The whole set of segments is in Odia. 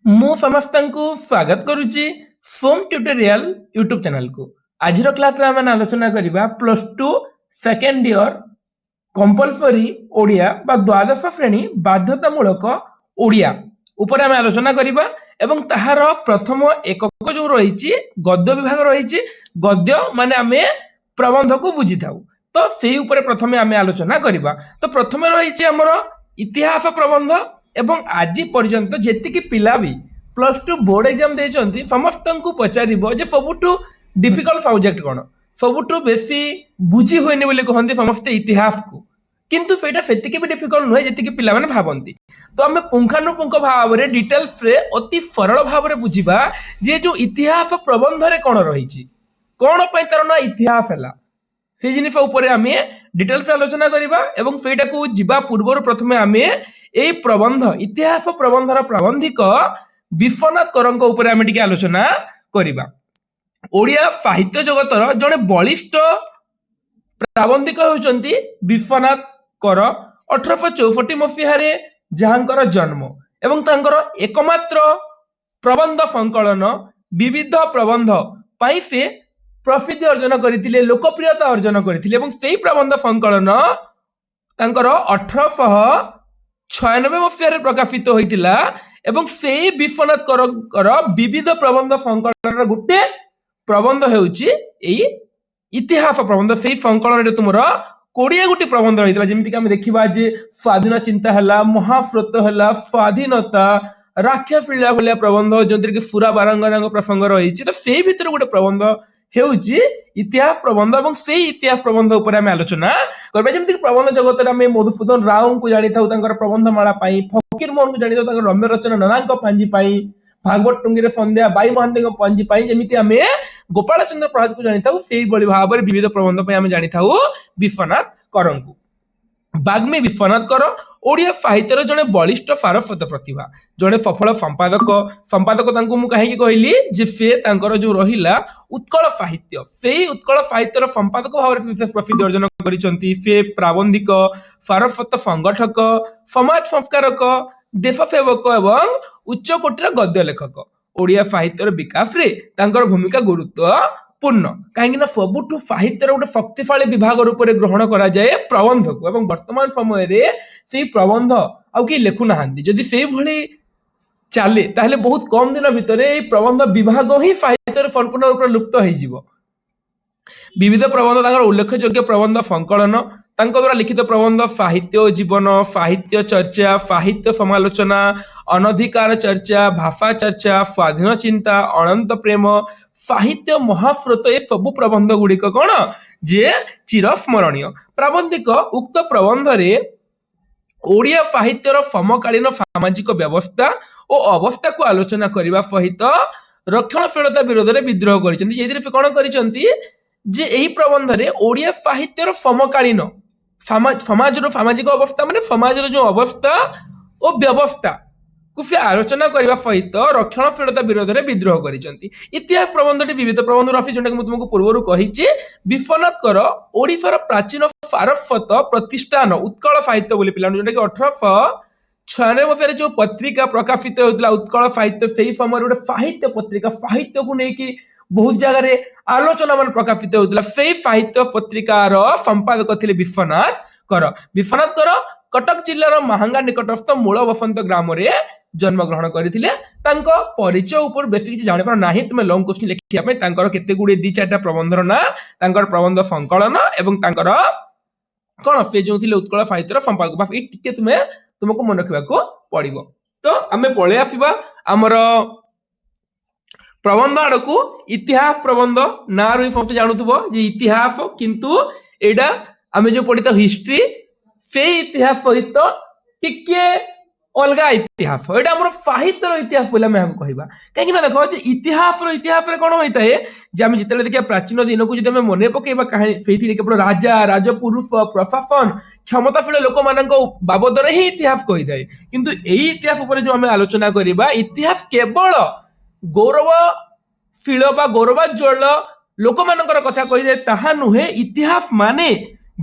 ମୁଁ ସମସ୍ତଙ୍କୁ ସ୍ୱାଗତ କରୁଛି ଫୋମ୍ ଟ୍ୟୁଟୋରିଆଲ ୟୁଟ୍ୟୁବ ଚ୍ୟାନେଲକୁ। ଆଜିର କ୍ଲାସରେ ଆମେ ଆଲୋଚନା କରିବା +2 ସେକେଣ୍ଡ ଇୟର କମ୍ପଲସରି ଓଡ଼ିଆ ବା ଦ୍ୱାଦଶ ଶ୍ରେଣୀ ବାଧ୍ୟତାମୂଳକ ଓଡ଼ିଆ ଉପରେ ଆମେ ଆଲୋଚନା କରିବା ଏବଂ ତାହାର ପ୍ରଥମ ଏକକ ଯୋଉ ରହିଛି ଗଦ୍ୟ ବିଭାଗ ରହିଛି। ଗଦ୍ୟ ମାନେ ଆମେ ପ୍ରବନ୍ଧକୁ ବୁଝିଥାଉ, ତ ସେଇ ଉପରେ ପ୍ରଥମେ ଆମେ ଆଲୋଚନା କରିବା। ତ ପ୍ରଥମେ ରହିଛି ଆମର ଇତିହାସ ପ୍ରବନ୍ଧ ଏବଂ ଆଜି ପର୍ଯ୍ୟନ୍ତ ଯେତିକି ପିଲା ବି +2 ବୋର୍ଡ ଏକ୍ଜାମ ଦେଇଛନ୍ତି ସମସ୍ତଙ୍କୁ ପଚାରିବ ଯେ ସବୁଠୁ ଡିଫିକଲ୍ଟ ସବଜେକ୍ଟ କ'ଣ, ସବୁଠୁ ବେଶୀ ବୁଝି ହୁଏନି ବୋଲି କହନ୍ତି ସମସ୍ତେ ଇତିହାସକୁ, କିନ୍ତୁ ସେଇଟା ସେତିକି ବି ଡିଫିକଲ୍ଟ ନୁହେଁ ଯେତିକି ପିଲାମାନେ ଭାବନ୍ତି। ତ ଆମେ ପୁଙ୍ଖାନୁପୁଙ୍ଖ ଭାବରେ ଡିଟେଲ୍ସରେ ଅତି ସରଳ ଭାବରେ ବୁଝିବା ଯେ ଯୋଉ ଇତିହାସ ପ୍ରବନ୍ଧରେ କ'ଣ ରହିଛି, କ'ଣ ପାଇଁ ତାର ନାଁ ଇତିହାସ ହେଲା, সেই জিনিস উপরে আমি ডিটেলস আলোচনা করিবা এবং সেইটাকু যা পূর্বর প্রথমে আমি এই প্রবন্ধ ইতিহাস প্রবন্ধর প্রাবন্ধিক বিশ্বনাথ করঙ্ক উপরে আমি টিকে আলোচনা করিবা। ওড়িয়া সাহিত্য জগতর জনে বলিষ্ঠ প্রাবন্ধিক হউচন্তি বিশ্বনাথ কর। 1864 মସିହାରେ ଯାହାଙ୍କର ଜନ୍ମ ଏବଂ ତାଙ୍କର ଏକମାତ୍ର ପ୍ରବନ୍ଧ ସଂକଳନ ବିବିଧ ପ୍ରବନ୍ଧ ପାଇଁ ସେ ପ୍ରସିଦ୍ଧି ଅର୍ଜନ କରିଥିଲେ, ଲୋକପ୍ରିୟତା ଅର୍ଜନ କରିଥିଲେ ଏବଂ ସେଇ ପ୍ରବନ୍ଧ ସଂକଳନ ତାଙ୍କର 1896 ମସିହାରେ ପ୍ରକାଶିତ ହୋଇଥିଲା ଏବଂ ସେଇ ବିଶ୍ୱନାଥ କରଙ୍କର ବିବିଧ ପ୍ରବନ୍ଧ ସଂକଳନର ଗୋଟେ ପ୍ରବନ୍ଧ ହେଉଛି ଏଇ ଇତିହାସ ପ୍ରବନ୍ଧ। ସେଇ ସଂକଳନରେ ତୁମର 20 ଗୋଟି ପ୍ରବନ୍ଧ ରହିଥିଲା, ଯେମିତିକି ଆମେ ଦେଖିବା ଯେ ସ୍ୱାଧୀନ ଚିନ୍ତା ହେଲା, ମହାସ୍ରୋତ ହେଲା, ସ୍ୱାଧୀନତା, ରାକ୍ଷସ ଲୀଳା ଭଳିଆ ପ୍ରବନ୍ଧ ଯୋଉଥିରେ କି ସୁରା ବାରଙ୍ଗନାଙ୍କ ପ୍ରସଙ୍ଗ ରହିଛି। ତ ସେଇ ଭିତରେ ଗୋଟେ ପ୍ରବନ୍ଧ ହେଉଛି ଇତିହାସ ପ୍ରବନ୍ଧ ଏବଂ ସେଇ ଇତିହାସ ପ୍ରବନ୍ଧ ଉପରେ ଆମେ ଆଲୋଚନା କରିବା। ଯେମିତିକି ପ୍ରବନ୍ଧ ଜଗତରେ ଆମେ ମଧୁସୂଦନ ରାଓଙ୍କୁ ଜାଣିଥାଉ ତାଙ୍କର ପ୍ରବନ୍ଧମାଳା ପାଇଁ, ଫକୀର ମୋହନଙ୍କୁ ଜାଣିଥାଉ ତାଙ୍କର ରମ୍ୟ ରଚନା ନନାଙ୍କ ପାଞ୍ଜି ପାଇଁ, ଭାଗବତ ଟୁଙ୍ଗିରେ ସନ୍ଧ୍ୟା ବାଇ ମହାନ୍ତିଙ୍କ ପାଞ୍ଜି ପାଇଁ, ଯେମିତି ଆମେ ଗୋପାଳ ଚନ୍ଦ୍ର ପ୍ରସାଦକୁ ଜାଣିଥାଉ ସେଇଭଳି ଭାବରେ ବିବିଧ ପ୍ରବନ୍ଧ ପାଇଁ ଆମେ ଜାଣିଥାଉ ବିଶ୍ୱନାଥ କରଙ୍କୁ। ବାଗ୍ମୀ ବିଶ୍ୱନାଥ କର ଓଡ଼ିଆ ସାହିତ୍ୟର ଜଣେ ବଳିଷ୍ଠ ସାରସ୍ୱତ ପ୍ରତିଭା, ଜଣେ ସଫଳ ସମ୍ପାଦକ। ସମ୍ପାଦକ ତାଙ୍କୁ ମୁଁ କାହିଁକି କହିଲି ଯେ ସେ ତାଙ୍କର ଯୋଉ ରହିଲା ଉତ୍କଳ ସାହିତ୍ୟ, ସେଇ ଉତ୍କଳ ସାହିତ୍ୟର ସମ୍ପାଦକ ଭାବରେ ବିଶେଷ ପ୍ରସିଦ୍ଧି ଅର୍ଜନ କରିଛନ୍ତି। ସେ ପ୍ରାବନ୍ଧିକ, ସାରସ୍ୱତ ସଂଗଠକ, ସମାଜ ସଂସ୍କାରକ, ଦେଶ ସେବକ ଏବଂ ଉଚ୍ଚ କୋଟିର ଗଦ୍ୟ ଲେଖକ। ଓଡ଼ିଆ ସାହିତ୍ୟର ବିକାଶରେ ତାଙ୍କର ଭୂମିକା ଗୁରୁତ୍ୱପୂର୍ଣ୍ଣ, କାହିଁକି ନା ସବୁଠୁ ସାହିତ୍ୟର ଗୋଟେ ଶକ୍ତିଶାଳୀ ବିଭାଗ ରୂପରେ ଗ୍ରହଣ କରାଯାଏ ପ୍ରବନ୍ଧକୁ ଏବଂ ବର୍ତ୍ତମାନ ସମୟରେ ସେଇ ପ୍ରବନ୍ଧ ଆଉ କେହି ଲେଖୁନାହାନ୍ତି। ଯଦି ସେଇଭଳି ଚାଲେ ତାହେଲେ ବହୁତ କମ ଦିନ ଭିତରେ ଏଇ ପ୍ରବନ୍ଧ ବିଭାଗ ହିଁ ସାହିତ୍ୟରେ ସମ୍ପୂର୍ଣ୍ଣ ରୂପରେ ଲୁପ୍ତ ହେଇଯିବ। ବିବିଧ ପ୍ରବନ୍ଧ ତାଙ୍କର ଉଲ୍ଲେଖଯୋଗ୍ୟ ପ୍ରବନ୍ଧ ସଂକଳନ, ତାଙ୍କ ଦ୍ୱାରା ଲିଖିତ ପ୍ରବନ୍ଧ ସାହିତ୍ୟ ଓ ଜୀବନ, ସାହିତ୍ୟ ଚର୍ଚ୍ଚା, ସାହିତ୍ୟ ସମାଲୋଚନା, ଅନଧିକାର ଚର୍ଚ୍ଚା, ଭାଷା ଚର୍ଚ୍ଚା, ସ୍ୱାଧୀନ ଚିନ୍ତା, ଅନନ୍ତ ପ୍ରେମ, ସାହିତ୍ୟ ମହାସ୍ରୋତ, ଏ ସବୁ ପ୍ରବନ୍ଧ ଗୁଡିକ କ'ଣ ଯେ ଚିରସ୍ମରଣୀୟ। ପ୍ରାବନ୍ଧିକ ଉକ୍ତ ପ୍ରବନ୍ଧରେ ଓଡ଼ିଆ ସାହିତ୍ୟର ସମକାଳୀନ ସାମାଜିକ ବ୍ୟବସ୍ଥା ଓ ଅବସ୍ଥାକୁ ଆଲୋଚନା କରିବା ସହିତ ରକ୍ଷଣଶୀଳତା ବିରୋଧରେ ବିଦ୍ରୋହ କରିଛନ୍ତି। ଏଥିରେ ସେ କ'ଣ କରିଛନ୍ତି ଯେ ଏହି ପ୍ରବନ୍ଧରେ ଓଡ଼ିଆ ସାହିତ୍ୟର ସମକାଳୀନ ସମାଜର ସାମାଜିକ ଅବସ୍ଥା ମାନେ ସମାଜର ଯୋଉ ଅବସ୍ଥା ଓ ବ୍ୟବସ୍ଥା କୁ ସେ ଆଲୋଚନା କରିବା ସହିତ ରକ୍ଷଣଶୀଳତା ବିରୋଧରେ ବିଦ୍ରୋହ କରିଛନ୍ତି। ଇତିହାସ ପ୍ରବନ୍ଧଟି ବିବିଧ ପ୍ରବନ୍ଧରୁ ଆସି, ଯୋଉଟାକି ମୁଁ ତୁମକୁ ପୂର୍ବରୁ କହିଛି ବିଶ୍ୱନାଥ କର ଓଡ଼ିଶାର ପ୍ରାଚୀନ ସାରସ୍ୱତ ପ୍ରତିଷ୍ଠାନ ଉତ୍କଳ ସାହିତ୍ୟ ବୋଲି ପିଲାମାନେ, ଯୋଉଟାକି 1896 ମସିହାରେ ଯୋଉ ପତ୍ରିକା ପ୍ରକାଶିତ ହେଉଥିଲା ଉତ୍କଳ ସାହିତ୍ୟ, ସେଇ ସମୟରେ ଗୋଟେ ସାହିତ୍ୟ ପତ୍ରିକା, ସାହିତ୍ୟକୁ ନେଇକି ବହୁତ ଜାଗାରେ ଆଲୋଚନା ମାନ ପ୍ରକାଶିତ ହେଉଥିଲା, ସେଇ ସାହିତ୍ୟ ପତ୍ରିକାର ସମ୍ପାଦକ ଥିଲେ ବିଶ୍ୱନାଥ କର। ବିଶ୍ୱନାଥ କର କଟକ ଜିଲ୍ଲାର ମାହାଙ୍ଗା ନିକଟସ୍ଥ ମୂଳ ବସନ୍ତ ଗ୍ରାମରେ ଜନ୍ମଗ୍ରହଣ କରିଥିଲେ। ତାଙ୍କ ପରିଚୟ ଉପରୁ ବେଶୀ କିଛି ଜାଣିବାର ନାହିଁ, ତୁମେ ଲଙ୍ଗ କ୍ୱେଶ୍ଚିନ୍ ଲେଖିବା ପାଇଁ ତାଙ୍କର କେତେ ଗୁଡିଏ 2-4ଟା ପ୍ରବନ୍ଧର ନାଁ, ତାଙ୍କର ପ୍ରବନ୍ଧ ସଂକଳନ ଏବଂ ତାଙ୍କର କ'ଣ ସେ ଯୋଉ ଥିଲେ ଉତ୍କଳ ସାହିତ୍ୟର ସମ୍ପାଦକ, ବା ଏଇ ଟିକେ ତୁମକୁ ମନେ ରଖିବାକୁ ପଡିବ। ତ ଆମେ ପଳେଇ ଆସିବା ଆମର ପ୍ରବନ୍ଧ ଆଡକୁ। ଇତିହାସ ପ୍ରବନ୍ଧ ନାଁରୁ ହିଁ ସମସ୍ତେ ଜାଣୁଥିବ ଯେ ଇତିହାସ, କିନ୍ତୁ ଏଇଟା ଆମେ ଯୋଉ ପଢିଥାଉ ହିଷ୍ଟ୍ରି, ସେଇ ଇତିହାସ ସହିତ ଟିକେ ଅଲଗା ଇତିହାସ, ଏଇଟା ଆମର ସାହିତ୍ୟର ଇତିହାସ ବୋଲି ଆମେ ଏହାକୁ କହିବା। କାହିଁକି ନା ଦେଖ ଯେ ଇତିହାସରେ କ'ଣ ହୋଇଥାଏ ଯେ ଆମେ ଯେତେବେଳେ ଦେଖିବା ପ୍ରାଚୀନ ଦିନକୁ ଯଦି ଆମେ ମନେ ପକେଇବା କାହାଣୀ, ସେଇଥିରେ କେବଳ ରାଜା, ରାଜପୁରୁଷ, ପ୍ରଶାସନ, କ୍ଷମତାଶୀଳ ଲୋକମାନଙ୍କ ବାବଦରେ ହିଁ ଇତିହାସ କହିଥାଏ। କିନ୍ତୁ ଏଇ ଇତିହାସ ଉପରେ ଯୋଉ ଆମେ ଆଲୋଚନା କରିବା, ଇତିହାସ କେବଳ ଗୌରବଶୀଳ ବା ଗୌରବାଜ୍ୱଳ ଲୋକମାନଙ୍କର କଥା କହିଥାଏ ତାହା ନୁହେଁ। ଇତିହାସ ମାନେ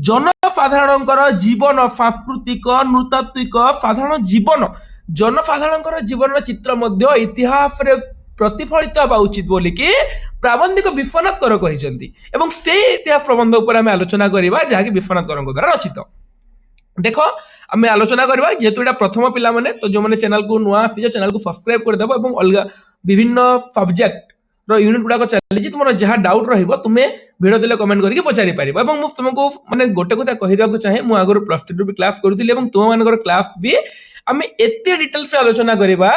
ଜନସାଧାରଣଙ୍କର ଜୀବନ, ସାଂସ୍କୃତିକ, ନୃତାତ୍ତ୍ୱିକ ସାଧାରଣ ଜୀବନ, जनसाधारण जीवन चित्र मध्य इतिहास रे प्रतिफलित हवा उचित बोलिकी प्राबंधिक विश्वनाथ कर कहते एवं से इतिहास प्रबंध उपर आम आलोचना करवा जहाँकि विश्वनाथ कर द्वारा रचित। देख आम आलोचना करवा जेहेतु यहाँ प्रथम पिला माने तो जो मैंने चैनल को नुआ आसी चैनल को सब्सक्राइब करदेव और अलग विभिन्न सब्जेक्ट यूनिट गुड़ाक चली तुम जहाँ डाउट रही तुम्हें भिडियो देले कमेंट करके पचारि पारिबो। एवं मु तुमको माने गोटे कथा कहि देबा चाहे मु आगर प्लस 2 भी क्लास करूथिली एवं तुम मानकर क्लास भी आमे एते डिटेल्स रे आलोचना करबा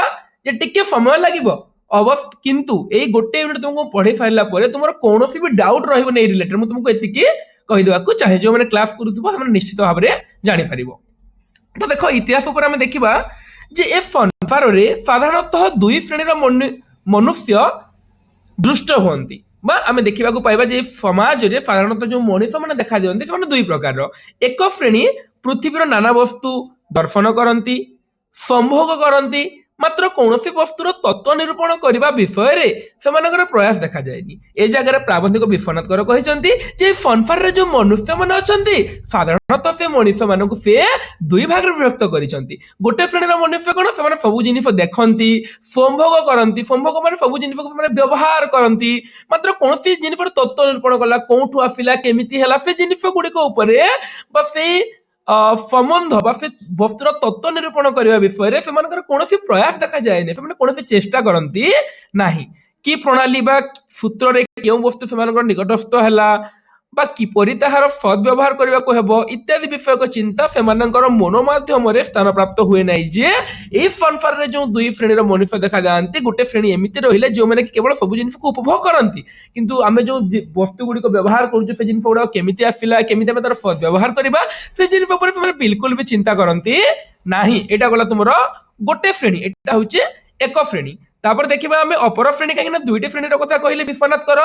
जे टिके समय लागिबो अवश्य किंतु ए गोटे यूनिट तुमको पढ़ी सारला परे तुमर कोनोसी भी डाउट रहइबो नै रिलेटेड मु तुमको एतिकी कहि देबा को चाहे जो माने क्लास करूथबो हम निश्चित भाव रे जानि पारिबो। तो देखो इतिहास ऊपर आमे देखिबा जे ए फनफार रे साधारणतः दुई श्रेणीर मनुष्य दृष्ट हुअंती बा आमे देखिबा को पाइबा जे समाज रे साधारणतः जो मनुष्य माने देखा दियंती से माने दुई प्रकार एक श्रेणी पृथ्वीर नाना वस्तु दर्शन करंती संभोग करंती मात्र कौनसी वस्तुर तत्व निरूपण करने विषय रे सेमानकर प्रयास देखा जाएनी। ए जगह प्राबंधिक विश्वनाथ कर कहते जे फनफार रे जो मनुष्य मान अछंती साधारणतः से मनुष्य मानक से दुई भाग रे विभक्त करिसंती। गोटे श्रेणीर मनुष्य कोन से माने सब जिनिस देखंती संभोग करंती संभोग माने सब जिनिस को माने व्यवहार करंती मात्र कौनसी जिनिसर तत्व निरूपण कला कोठु आसिला केमिति हला से जिनिस गुडी को ऊपर बा से संबंध बा से वस्तुर तत्व निरूपण करने विषय रे सेमानकर कोनोसी प्रयास देखा जाए से कोनोसी चेष्टा करंती नाही कि प्रणाली बा सूत्र रे केउ वस्तु सेमानकर निकटस्थ हला बा किपरि ताहार सद्व्यवहार करबा को हेबो इत्यादि विषय को चिंता सेमानकर मनो माध्यम रे स्थान प्राप्त हुए नै जे ए फनफार रे जो दुई श्रेणीर मनुष्य देखा जांती गोटे श्रेणी एमिति रहिले जो माने केवल सब जिनिस को उपभोग करंती किंतु आमे जो वस्तु गुडी को व्यवहार करू से जिनिस गुडा केमिति आसिला केमिति आमे तार सद्व्यवहार करबा से जिनिस ऊपर से बिल्कुल भी चिंता करंती नाही। एटा गला तुमरो गोटे श्रेणी एटा होचे एक श्रेणी। तापर देखिबा हमें अपर श्रेणी कहीं दुईटी श्रेणी कथा कहले विश्वनाथ कर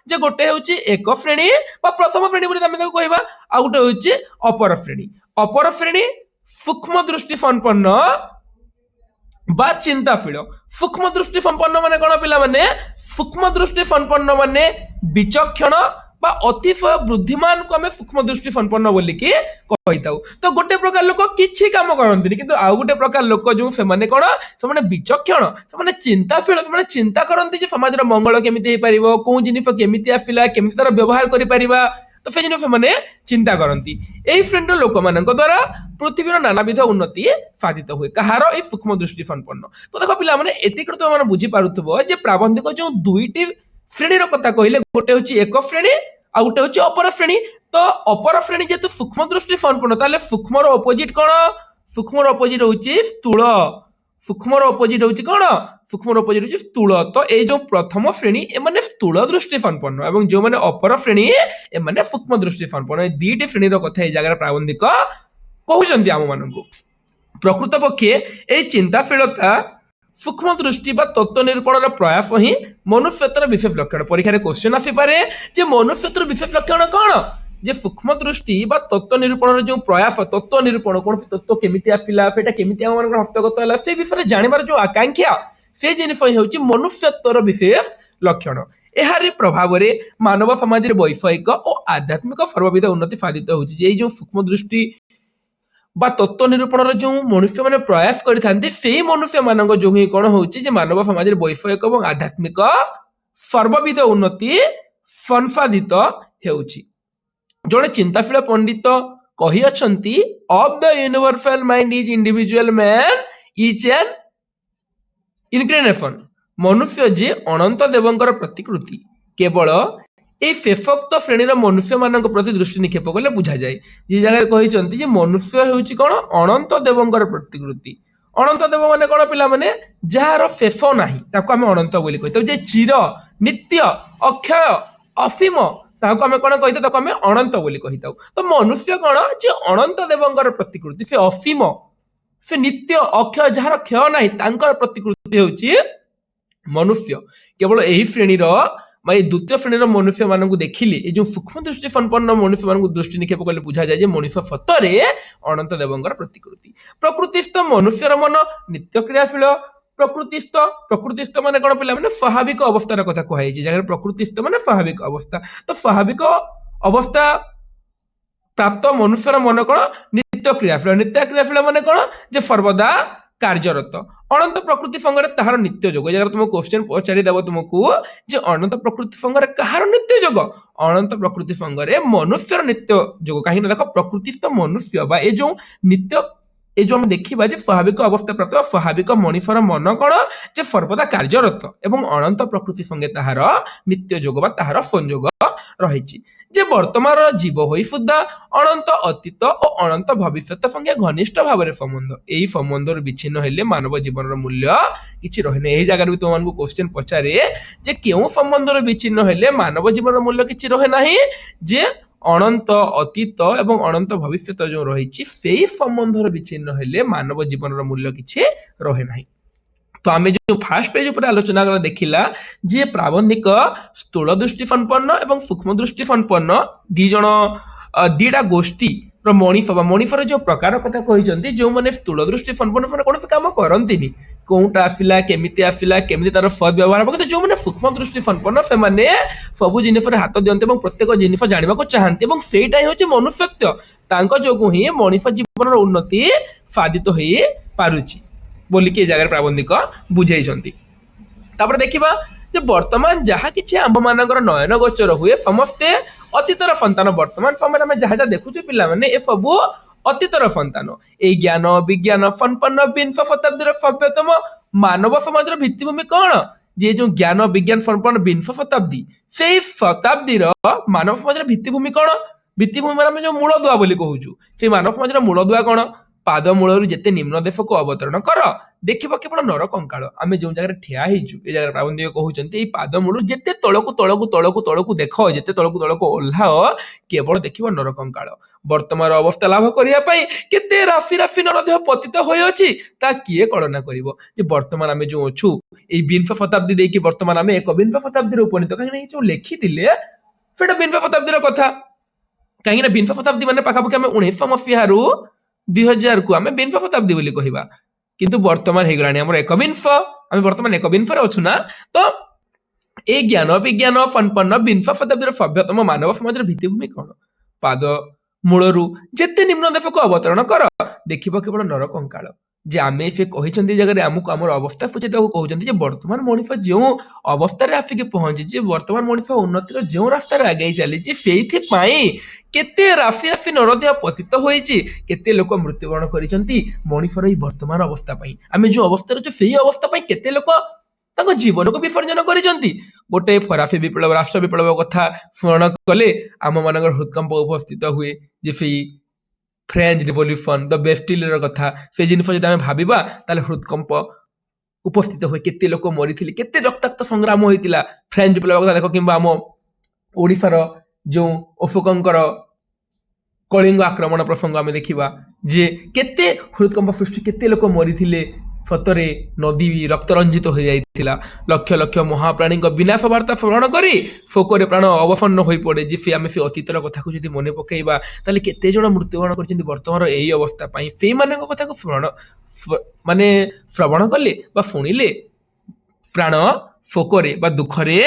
जे गोटे होची एक श्रेणी बा प्रथम श्रेणी बोली आमे ताको कहबा आ गोटे होची अपर श्रेणी। अपर श्रेणी सूक्ष्म दृष्टि संपन्न बा चिंताशील। सूक्ष्म दृष्टि संपन्न माने कोन पिला माने सूक्ष्म दृष्टि संपन्न माने विचक्षण बा अतिशय बुद्धिमान को हमें सूक्ष्म दृष्टि संपन्न बोली की कहिताउ। तो गोटे प्रकार लोक किछि काम करंतिनी किंतु आ गोटे प्रकार लोक जो से माने कोन से माने विचक्षण से माने चिंताशील से माने चिंता करंती जे समाज रो मंगल केमिति हे परिबो को जिनिस केमिति आसिला केमिति तार व्यवहार करि परिबा तो से जिनिस माने चिंता करंती। एई फ्रेंड लोक मानक द्वारा पृथ्वीर नानाविध उन्नति साधित हुए कहार ए सूक्ष्म दृष्टि संपन्न। तो देखो पिला माने एतिक तो माने बुझी पारुथबो जे प्राबंधिक जो दुईटी श्रेणीर कथा कहले गोटे होची एक श्रेणी आ गोटे होची अपर श्रेणी। तो अपर श्रेणी जेतु सूक्ष्म दृष्टि संपन्न ताले सूक्ष्मर अपोजिट कोन सूक्ष्मर अपोजिट होची स्थूल सूक्ष्मर अपोजिट होची कोन सूक्ष्मर अपोजिट होची स्थूल। तो ए जो प्रथम श्रेणी ए माने स्थूल दृष्टि संपन्न एवं जो माने अपर श्रेणी ए माने सूक्ष्म दृष्टि संपन्न। ए दुईटी श्रेणीर कथा ए जगह प्राबंधिक कहउचंती आम माननकु। प्रकृत पक्षे ए चिंताशीलता सूक्ष्म दृष्टि बा तत्व निरूपण प्रयास ही मनुष्यत्वर विशेष लक्षण। परीक्षा क्वेश्चन आसी पारे जे मनुष्यत्वर विशेष लक्षण कौन जे सूक्ष्म दृष्टि बा तत्व निरूपण जो प्रयास तत्व निरूपण कौन तत्व केमिति आसिला सेटा केमिति हम मानकर हस्तगत होला से विषय जानिबार जो आकांक्षा से जिनिस होउची मनुष्यत्वर विशेष लक्षण। एहारी प्रभाव रे मानव समाज रे वैषयिक और आध्यात्मिक सर्वविध उन्नति साधित होउची जे जो सूक्ष्म दृष्टि बा तत्व निरूपण जो मनुष्य माने प्रयास करिथांती सेही मनुष्य मानक जो ही कोन होउची जे मानव समाज रे वैषयिक और आध्यात्मिक सर्वविध उन्नति संसाधित हेउची। जणे चिंताशील पंडित कहि अछंती of the universal mind is individual man is an incarnation. मनुष्य जे अनंत देवंकर प्रतिकृति केवल ए शेषोक्त श्रेणीर मनुष्य मानक प्रति दृष्टि निक्षेप कले बुझा जाए। जे जगह कहिसंती जे मनुष्य हेउची कोन अनंत देवंकर प्रतिकृति। अनंत देव माने कोन पिला माने जहार शेष नाही ताको हम अनंत बोली कहितो जे चिर नित्य अक्षय असीम ताको हम कोन कहितो ताको हम अनंत बोली कहितो। तो मनुष्य कोन जे अनंत देवंकर प्रतिकृति से असीम से नित्य अक्षय जहार क्षय नाही तांकर प्रतिकृति हेउची मनुष्य। केवल एही श्रेणीर द्वितीय श्रेणीर मनुष्य मानक देखिले ये जो सूक्ष्म दृष्टि संपन्न मनुष्य मानक दृष्टि निक्षेप कले बुझा जाए मनुष्य सतरे अनंत देवंकर प्रतिकृति। प्रकृतिस्थ मनुष्यर मन नित्य क्रियाशील। प्रकृतिस्थ माने कोन पिला माने स्वाभाविक अवस्थार कथा कहै छै जगह प्रकृतिस्थ माने स्वाभाविक अवस्था। तो स्वाभाविक अवस्था प्राप्त मनुष्यर मन कोन नित्य क्रियाशील। नित्य क्रियाशील माने कोन जे सर्वदा କାର୍ଯ୍ୟରତ। ଅନନ୍ତ ପ୍ରକୃତି ଫଙ୍ଗରେ ତାହାର ନିତ୍ୟ ଯୋଗ। ଏ ଜାଗାରେ ତୁମକୁ କ୍ୱେଶ୍ଚନ ପଚାରିଦେବ ତୁମକୁ ଯେ ଅନନ୍ତ ପ୍ରକୃତି ଫଙ୍ଗରେ କାହାର ନିତ୍ୟ ଯୋଗ? ଅନନ୍ତ ପ୍ରକୃତି ଫଙ୍ଗରେ ମନୁଷ୍ୟର ନିତ୍ୟ ଯୋଗ। କାହିଁକି ନା ଦେଖ ପ୍ରକୃତିସ୍ଥ ମନୁଷ୍ୟ ବା ଏ ଯୋଉ ନିତ୍ୟ এই যে আমি দেখিবা যে স্বাভাবিক অবস্থা প্রাপ্ত স্বাভাবিক মଣିষର মন কোণ যে সর্বদা কার্যরত এবং অনন্ত প্রকৃতি সঙ্গে তাহার নিত্য যোগ বা তাহার সংযোগ রয়েছে। যে বর্তমান জীব হই সুদ্ধা অনন্ত অতীত ও অনন্ত ভবিষ্যৎ সঙ্গে ঘনিষ্ঠ ভাবে সম্বন্ধ। এই সম্বন্ধর বিচ্ছিন্ন হলে মানব জীবনের মূল্য কিছু রহে না। এই জায়গায় তোমাকে কোশ্চেন পচারে যে কেউ সম্বন্ধর বিচ্ছিন্ন হলে মানব জীবনের মূল্য কিছু রহে না, যে অনন্ত অতীত এবং অনন্ত ভবিষ্যৎ যে রয়েছে সেই সম্বন্ধর বিচ্ছিন্ন হলে মানব জীবনের মূল্য কিছু রহে না। তো আমি যে ফার্স্ট পেজ উপরে আলোচনা দেখিলা যে প্রাবন্ধিক স্থূল দৃষ্টি সম্পন্ন এবং সূক্ষ্ম দৃষ্টি সম্পন্ন দুইটা গোষ্ঠী মଣିଷ ବା ମଣିଷର ଯୋଉ ପ୍ରକାର କଥା କହିଛନ୍ତି, ଯୋଉମାନେ ସ୍ଥୂଳ ଦୃଷ୍ଟି ସମ୍ପନ୍ନ ସେମାନେ କୌଣସି କାମ କରନ୍ତିନି, କୋଉଟା ଆସିଲା କେମିତି ତାର ସଦ୍ ବ୍ୟବହାର ହବ, କିନ୍ତୁ ଯୋଉମାନେ ସୂକ୍ଷ୍ମ ଦୃଷ୍ଟି ସମ୍ପନ୍ନ ସେମାନେ ସବୁ ଜିନିଷରେ ହାତ ଦିଅନ୍ତି ଏବଂ ପ୍ରତ୍ୟେକ ଜିନିଷ ଜାଣିବାକୁ ଚାହାନ୍ତି ଏବଂ ସେଇଟା ହିଁ ହଉଛି ମନୁଷ୍ୟତ୍ୱ। ତାଙ୍କ ଯୋଗୁଁ ହିଁ ମଣିଷ ଜୀବନର ଉନ୍ନତି ସାଧିତ ହେଇ ପାରୁଛି ବୋଲିକି ଏ ଜାଗାରେ ପ୍ରାବନ୍ଧିକ ବୁଝେଇଛନ୍ତି। ତାପରେ ଦେଖିବା ଯେ ବର୍ତ୍ତମାନ ଯାହା କିଛି ଆମ୍ଭ ମାନଙ୍କର ନୟନ ଗୋଚର ହୁଏ ସମସ୍ତେ ଅତୀତର ସନ୍ତାନ। ବର୍ତ୍ତମାନ ସମୟରେ ଆମେ ଯାହା ଯାହା ଦେଖୁଛୁ ପିଲାମାନେ ଏସବୁ ଅତୀତର ସନ୍ତାନ। ଏଇ ଜ୍ଞାନ ବିଜ୍ଞାନ ସମ୍ପନ୍ନ ବିଂଶ ଶତାବ୍ଦୀର ସଭ୍ୟତମ ମାନବ ସମାଜର ଭିତ୍ତିଭୂମି କଣ? ଯେ ଯୋଉ ଜ୍ଞାନ ବିଜ୍ଞାନ ସମ୍ପନ୍ନ ବିଂଶ ଶତାବ୍ଦୀ, ସେଇ ଶତାବ୍ଦୀର ମାନବ ସମାଜର ଭିତ୍ତିଭୂମି କଣ? ଭିତ୍ତିଭୂମି ଆମେ ଯୋଉ ମୂଳଦୁଆ ବୋଲି କହୁଛୁ, ସେଇ ମାନବ ସମାଜର ମୂଳଦୁଆ କଣ? ପାଦ ମୂଳରୁ ଯେତେ ନିମ୍ନ ଦେଶକୁ ଅବତରଣ କର ଦେଖିବ କେବଳ ନର କଙ୍କାଳ। ଆମେ ଯୋଉ ଜାଗାରେ ଠିଆ ହେଇଛୁ ଏ ଜାଗାରେ ପ୍ରାବନ୍ଧିକ କହୁଛନ୍ତି ଏଇ ପାଦ ମୂଳରୁ ଯେତେ ତଳକୁ ତଳକୁ ତଳକୁ ତଳକୁ ଦେଖ, ଯେତେ ତଳକୁ ତଳକୁ ଓହ୍ଲାଅ କେବଳ ଦେଖିବ ନର କଙ୍କାଳ। ବର୍ତ୍ତମାନ ଅବସ୍ଥା ଲାଭ କରିବା ପାଇଁ କେତେ ରାଶି ରାଶି ନରଦେହ ପତିତ ହୋଇଅଛି ତା କିଏ କଳନା କରିବ। ଯେ ବର୍ତ୍ତମାନ ଆମେ ଯୋଉ ଅଛୁ ଏଇ ବିଂଶ ଶତାବ୍ଦୀ ଦେଇକି ବର୍ତ୍ତମାନ ଆମେ ଏକବିଂଶ ଶତାବ୍ଦୀରେ ଉପନୀତ। କାହିଁକି ନା ଏଇ ଯୋଉ ଲେଖିଥିଲେ ସେଟା ବିଂଶ ଶତାବ୍ଦୀର କଥା। କାହିଁକି ନା ବିଂଶ ଶତାବ୍ଦୀ ମାନେ ପାଖାପାଖି ଆମେ 1900 ମସିହାରୁ 2000 କୁ ଆମେ ବିଂଶ ଶତାବ୍ଦୀ ବୋଲି କହିବା, କିନ୍ତୁ ବର୍ତ୍ତମାନ ହେଇଗଲାଣି ଆମର ଏକବିଂଶ। ଆମେ ବର୍ତ୍ତମାନ ଏକବିଂଶରେ ଅଛୁ ନା। ତ এই জ্ঞান বিজ্ঞান সম্পন্ন বিংশ শতাব্দীর সভ্যতম মানব সমাজের ভিত্তিভূমি কଣ? পাদ মূଳରୁ ଯେତେ ନିମ୍ନ ଦେଶକୁ ଅବତରଣ କର ଦେଖିବ କେବଳ ନର କଙ୍କାଳ। ଯେ ଆମେ ସେ କହିଛନ୍ତି ଜାଗାରେ ଆମକୁ ଆମର ଅବସ୍ଥା ସୂଚିତକୁ କହୁଛନ୍ତି ଯେ ବର୍ତ୍ତମାନ ମଣିଷ ଯେଉଁ ଅବସ୍ଥାରେ ଆସିକି ପହଞ୍ଚିଛି, ବର୍ତ୍ତମାନ ମଣିଷ ଉନ୍ନତିର ଯେଉଁ ରାସ୍ତାରେ ଆଗେଇ ଚାଲିଛି, ସେଇଥିପାଇଁ କେତେ ରାଶି ରାଶି ନରଦେହ ପତିତ ହୋଇଛି, କେତେ ଲୋକ ମୃତ୍ୟୁବରଣ କରିଛନ୍ତି ମଣିଷର ଏଇ ବର୍ତ୍ତମାନ ଅବସ୍ଥା ପାଇଁ। ଆମେ ଯୋଉ ଅବସ୍ଥାରେ ଅଛୁ ସେଇ ଅବସ୍ଥା ପାଇଁ କେତେ ଲୋକ ତାଙ୍କ ଜୀବନକୁ ବିସର୍ଜନ କରିଛନ୍ତି। ଗୋଟେ ଫରାସୀ ବିପ୍ଳବ ରାଷ୍ଟ୍ର ବିପ୍ଳବ କଥା ସ୍ମରଣ କଲେ ଆମ ମାନଙ୍କର ହୃଦକମ୍ପ ଉପସ୍ଥିତ ହୁଏ। ଯେ ସେଇ ଫ୍ରେଞ୍ଚ ରିଭଲ୍ୟୁସନ ଦ ବେଷ୍ଟିଲର କଥା, ସେ ଜିନିଷ ଯଦି ଆମେ ଭାବିବା ତାହେଲେ ହୃଦକମ୍ପ ଉପସ୍ଥିତ ହୁଏ। କେତେ ଲୋକ ମରିଥିଲେ, କେତେ ରକ୍ତାକ୍ତ ସଂଗ୍ରାମ ହୋଇଥିଲା ଫ୍ରେଞ୍ଚ ବିପ୍ଳବ କଥା ଦେଖ, କିମ୍ବା ଆମ ଓଡ଼ିଶାର ଯୋଉ ଅଶୋକଙ୍କର କଳିଙ୍ଗ ଆକ୍ରମଣ ପ୍ରସଙ୍ଗ ଆମେ ଦେଖିବା ଯେ କେତେ ହୃଦକମ୍ପ ସୃଷ୍ଟି, କେତେ ଲୋକ ମରିଥିଲେ। ସତରେ ନଦୀ ରକ୍ତରଞ୍ଜିତ ହୋଇଯାଇଥିଲା। ଲକ୍ଷ ଲକ୍ଷ ମହାପ୍ରାଣୀଙ୍କ ବିନାଶ ବାର୍ତ୍ତା ସ୍ମରଣ କରି ଶୋକରେ ପ୍ରାଣ ଅବସନ୍ନ ହୋଇପଡ଼େ। ଯେ ଆମେ ସେ ଅତୀତର କଥାକୁ ଯଦି ମନେ ପକେଇବା ତାହେଲେ କେତେ ଜଣ ମୃତ୍ୟୁବରଣ କରିଛନ୍ତି ବର୍ତ୍ତମାନ ଏଇ ଅବସ୍ଥା ପାଇଁ। ସେଇମାନଙ୍କ କଥାକୁ ଶ୍ରବଣ କଲେ ବା ଶୁଣିଲେ ପ୍ରାଣ ଶୋକରେ ବା ଦୁଃଖରେ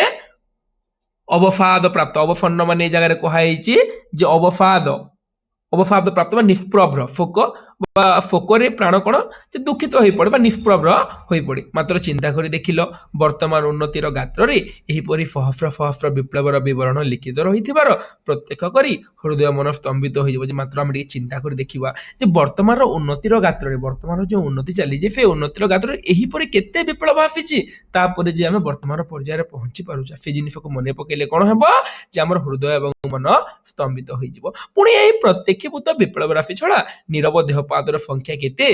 ଅବସାଦ ପ୍ରାପ୍ତ। ଅବସନ୍ନ ମାନେ ଏ ଜାଗାରେ କୁହାଯାଇଛି ଯେ ଅବସାଦ ପ୍ରାପ୍ତ ବା ନିଷ୍ପ୍ରଭ୍ର। ଶୋକରେ ପ୍ରାଣ କଣ ଯେ ଦୁଃଖିତ ହୋଇପଡେ ବା ନିଷ୍ପ୍ରଭ୍ର ହୋଇପଡେ। ମାତ୍ର ଚିନ୍ତା କରି ଦେଖିଲ ବର୍ତ୍ତମାନ ଉନ୍ନତିର ଗାତ୍ରରେ ଏହିପରି ସହସ୍ର ସହସ୍ର ବିପ୍ଳବର ବିବରଣ ଲିଖିତ ରହିଥିବାର ପ୍ରତ୍ୟକ୍ଷ କରି ହୃଦୟ ମନ ସ୍ତମ୍ଭିତ ହୋଇଯିବ। ଯେ ମାତ୍ର ଆମେ ଟିକେ ଚିନ୍ତା କରି ଦେଖିବା ଯେ ବର୍ତ୍ତମାନର ଉନ୍ନତିର ଗାତ୍ରରେ, ବର୍ତ୍ତମାନର ଯୋଉ ଉନ୍ନତି ଚାଲିଛି ସେ ଉନ୍ନତିର ଗାତ୍ରରେ ଏହିପରି କେତେ ବିପ୍ଳବ ଆସିଛି, ତାପରେ ଯେ ଆମେ ବର୍ତ୍ତମାନର ପର୍ଯ୍ୟାୟରେ ପହଞ୍ଚି ପାରୁଛେ ସେ ଜିନିଷକୁ ମନେ ପକେଇଲେ କଣ ହେବ ଯେ ଆମର ହୃଦୟ ଏବଂ ମନ ସ୍ତମ୍ଭିତ ହୋଇଯିବ। ପୁଣି ଏହି ପ୍ରତ୍ୟକ୍ଷୀଭୂତ ବିପ୍ଳବ ରାଶି ଛଡା ନିରବ ଦେହପାଦର ସଂଖ୍ୟା କେତେ